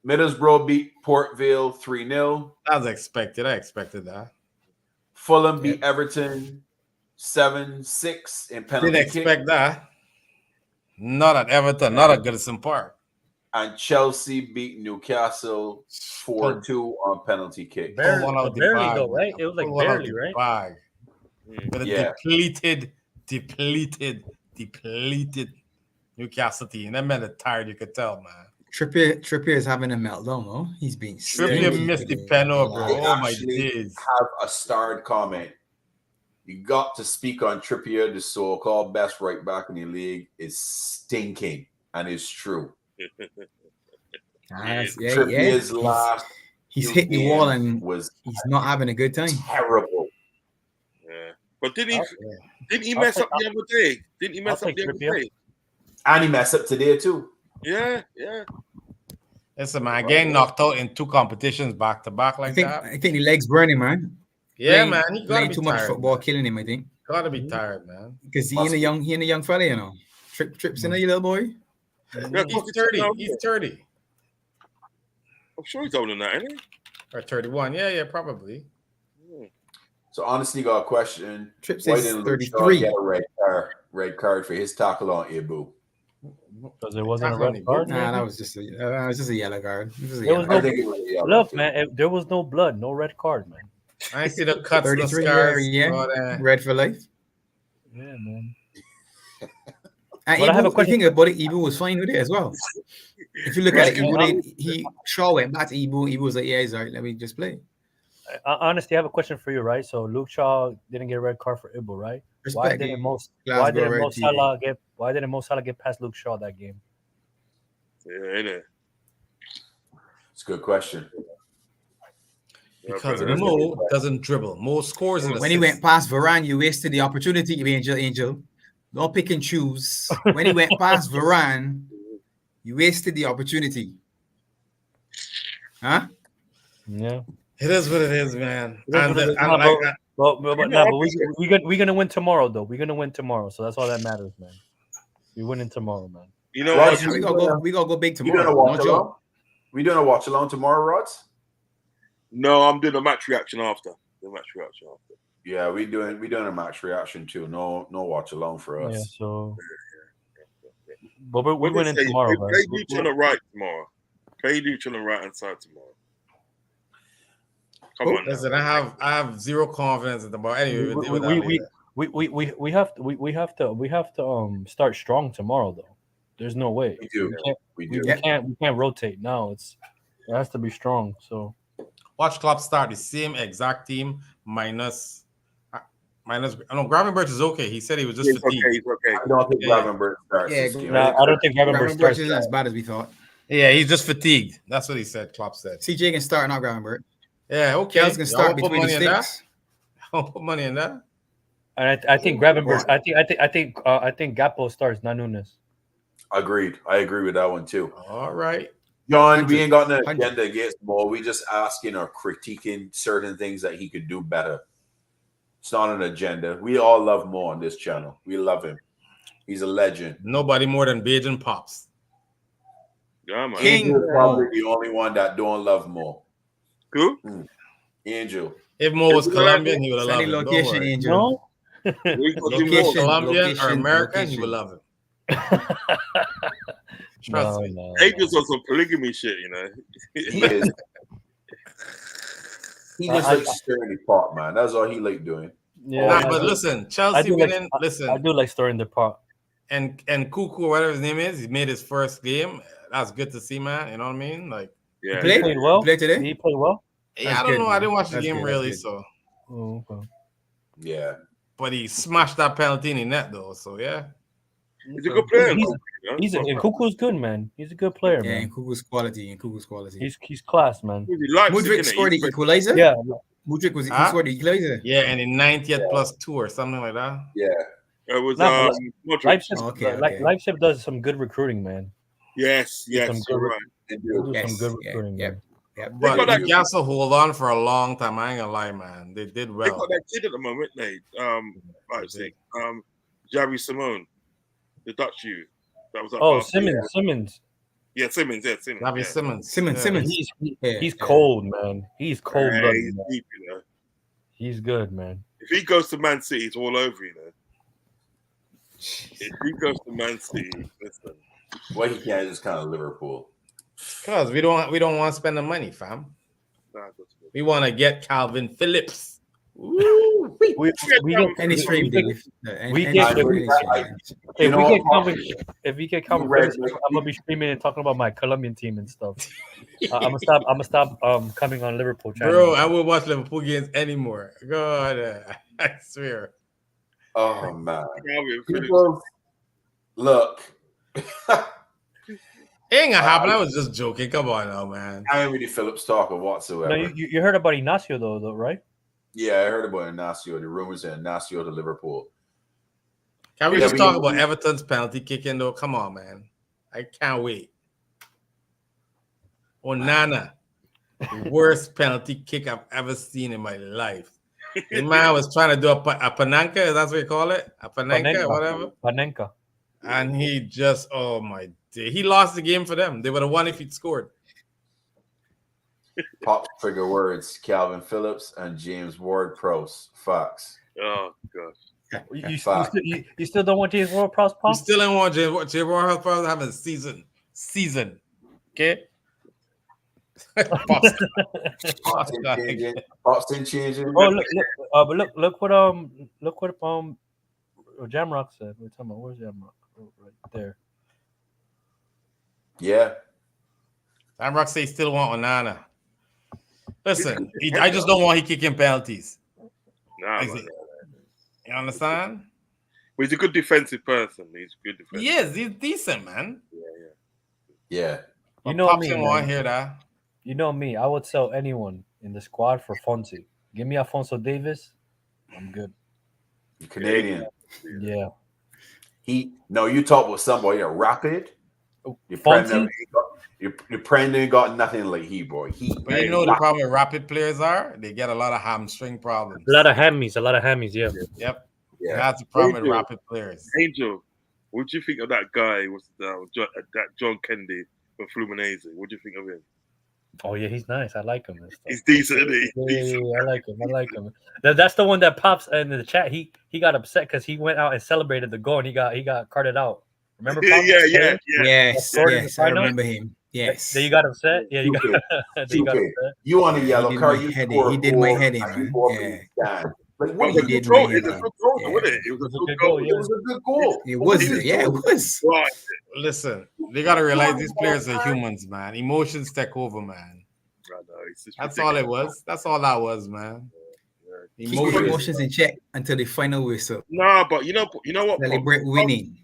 Middlesbrough beat Port Vale 3-0. That was expected. I expected that. Fulham beat Everton 7-6 in penalty Didn't expect that. Not at Everton. Not at Goodison Park. And Chelsea beat Newcastle 4-2 on penalty kick. Barely though, right? It was like barely, right? Bag. But a depleted Newcastle team. That man is tired, you could tell, man. Trippier is having a meltdown, no? He's being Trippier missed the penalty, bro. Oh my days. Have a starred comment. You got to speak on Trippier, the so-called best right back in the league, is stinking, and it's true. Trippier's last he's hit the wall and he's not having a good time. Terrible. Yeah. But didn't he mess up the other day? Didn't he mess up the other day? And he messed up today too. Yeah. Listen, man, getting knocked out in 2 competitions back to back that. I think the leg's burning, man. Yeah, man. He gotta be too tired, much football, man. killing him, I think. Gotta be tired, man. Because he in a young fella, you know. Trips in a little boy. Yeah, he's 30. He's 30. I'm sure he's older than that, isn't he? Or 31. Yeah, probably. So honestly, got a question. Trips Why is didn't 33. Get a red card for his tackle on Ibu? Because it wasn't a red card. Nah, that was just a yellow card. Look, man, there was no blood, no red card, man. I see the cuts, 33 the scars. red for life. Yeah, man. And Well, I have a Ibu, you question. think about it, Ibu was fine with it as well. If you look at it, Right. Ibu, Shaw went back to Ibu. Ibu was like, yeah, he's all right. Let me just play. Honestly, I have a question for you, right? So Luke Shaw didn't get a red card for Ibu, right? Why Respect. didn't Glasgow Red TV. Mo Salah get past Luke Shaw that game? Yeah, innit? It's a good question. Because Yeah, Mo doesn't dribble. Mo scores and When he went past Varane, you wasted the opportunity, Angel. Don't pick and choose. When he went past Varane, you wasted the opportunity. Huh? Yeah. It is what it is, man. It is what it is. But we're gonna win tomorrow, though. We're gonna win tomorrow, so that's all that matters, man. We're winning tomorrow, man. You know Rods, what? We gotta go big You doing a tomorrow. watch No along? joke. We doing a watch along tomorrow, Rods? No, I'm doing a match reaction after. The match reaction after. Yeah, we doing a match reaction too. No watch along for us. Yeah. So, but we're winning tomorrow, man. Play Dooch on the right tomorrow. Play Dooch on the right hand side tomorrow. Come on. Listen, I have zero confidence in the ball. Anyway, We have to start strong tomorrow, though. There's no way. We do. We can't rotate now. It has to be strong. So watch Klopp start the same exact team minus. I know Gravenberch is okay. He said he was just fatigued. He's okay. I don't think Gravenberch starts. Yeah, this game. I don't think Gravenberch starts. isn't as bad as we thought. Yeah, he's just fatigued. That's what he said. Klopp said. CJ can start, not Gravenberch. Yeah, okay. Kel's can start Y'all between the sticks. I'll put money in that. And I think Gravenberch. I think Gakpo starts, not Nunes. Agreed. I agree with that one too. All right. John, we ain't got an agenda against Mo. We just asking or critiquing certain things that he could do better. It's not an agenda. We all love Mo on this channel. We love him. He's a legend. Nobody more than Bajan Pops. Yeah, man. Angel is probably the only one that don't love Mo. Who? Angel. If Mo was Colombian, he would have loved him. Location, Angel. No. Location, Colombian or American, he would love him. Trust me. No. Angel's on some polygamy shit, you know. He is. He just likes stirring the pot, man. That's all he like doing. Yeah, Nah, but listen, Chelsea winning. I do like stirring the pot. And Cuckoo, whatever his name is, he made his first game. That's good to see, man. You know what I mean? Like, Yeah. He played well. Played today? He played well. yeah, That's I don't good, know. I man. didn't watch the That's game good, really, that's so. Oh, okay. Yeah. But he smashed that penalty in the net, though. So yeah. He's a good player. Cuckoo's good, man. He's a good player, Yeah, man. and Kuku's quality. He's class, man. Mudryk scored the equalizer? Yeah, Mudryk he Huh? scored the equalizer. Yeah, and in 90th plus 2 or something like that. Yeah. It was Nah, Modric. Leipzig, Okay. Leipzig does some good recruiting, man. Yes, Some you're good- right. They do Yes, some good yeah, recruiting, yeah. man. But got that- Newcastle hold on for a long time. I ain't gonna lie, man. They did They well. got that kid at the moment, they Leipzig. Javi Simone, the Dutch youth. That was Oh, Simmons. Yeah, Simmons. Yeah, Simmons. Ravi yeah. Simmons. Simmons. He's cold, man. He's cold Yeah, blooded. he's Man. deep, you know. He's good, man. If he goes to Man City, it's all over, you know. If he goes to Man City, listen. Well, he can't just kind of Liverpool. Because we don't want to spend the money, fam. Nah, that's good. We want to get Calvin Phillips. Woo! We get Any stream, Dave. we Any get- stream, You know what? if we get Calvin Red- Phillips, I'm gonna be streaming and talking about my Colombian team and stuff. I'm gonna stop coming on Liverpool channel. Bro, I won't watch Liverpool games anymore. God, I swear. Oh man. Calvin Phillips. People, look. It ain't gonna happen. I was just joking. Come on now, man. I ain't really Phillips talking whatsoever. No, you heard about Ignacio though, right? Yeah, I heard about Ignacio. The rumors that Ignacio to Liverpool. Can we Yeah, just we- talk about Everton's penalty kicking though? Come on, man. I can't wait. Onana, the worst penalty kick I've ever seen in my life. The man was trying to do a panenka, is that what you call it? A panenka, whatever. Panenka. And he just, oh my day. He lost the game for them. They would have won if he'd scored. Pop trigger words: Calvin Phillips and James Ward-Prowse. Facts. Oh gosh. You still don't want James Ward-Prowse, We Pop? still ain't want James Ward-Prowse having a season. Okay? Pops Austin changing. Oh, look what Jamrock said. We're talking about where's Jamrock? Oh, right there. Yeah. Rock say he still want Onana. Listen, I just don't want he kicking penalties. Nah, Is man. it- You understand? But he's a good defensive person. He's a good defensive. Yes, he's decent, man. Yeah. You know Pops me, didn't man. want to hear that. You know me. I would sell anyone in the squad for Fonzie. Give me Alfonso Davis. I'm good. The Canadian. Yeah. You talk with somebody Rapid. Your Fonzie? friend ain't got nothing like he, boy. But you know the problem with rapid players are? They get a lot of hamstring problems. A lot of hammies. Yeah. Yep. Yeah. That's the problem with Angel. rapid players. Angel, what do you think of that guy? That John Kennedy from Fluminense? What do you think of him? Oh yeah, he's nice. I like him. And stuff. He's decent, isn't he? Yeah, Decent. I like him. That's the one that pops in the chat. He got upset because he went out and celebrated the goal and he got carted out. Remember? Pops? Yeah. Yes, Gordon yes, I Reinhardt? remember him. Yes. Then you got upset. Yeah, you got. Then you got Okay. upset. You on a yellow He did card, my you head in. score a He did my goal, head in, and you man. go up Yeah. and stand. Like, It what was you a did? good goal. my It was a head good goal, in. wasn't it? It was a good goal, goal. yeah. It was a good goal. It was, yeah, it was. Right. Listen, they gotta realize these players are humans, man. Emotions take over, man. I know, it's just That's all it ridiculous. was. That's all that was, man. Keep your emotions in check until the final whistle. Nah, but you know what, Celebrate winning.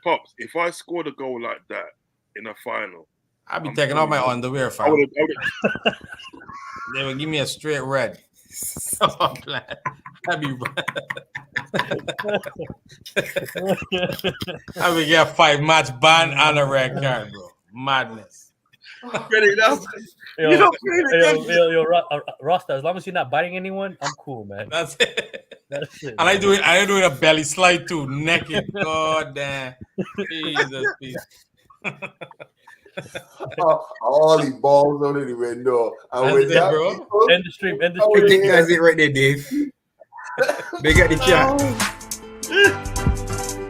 Pops? If I scored a goal like that in a final, I'd be taking off my underwear, I fam. would They would give me a straight red. I'm glad. I'd be I would get a 5-match ban and a red card, bro. Madness. ready enough. Yo, You don't feel it. yo, Rasta. As long as you're not biting anyone, I'm cool, man. That's it. That's it. And I doing a belly slide too, naked. God damn. Jesus, please. All the balls under the window. And That's with it, that, bro. people, End the stream. I think that's it right there, Dave. Big up the chat.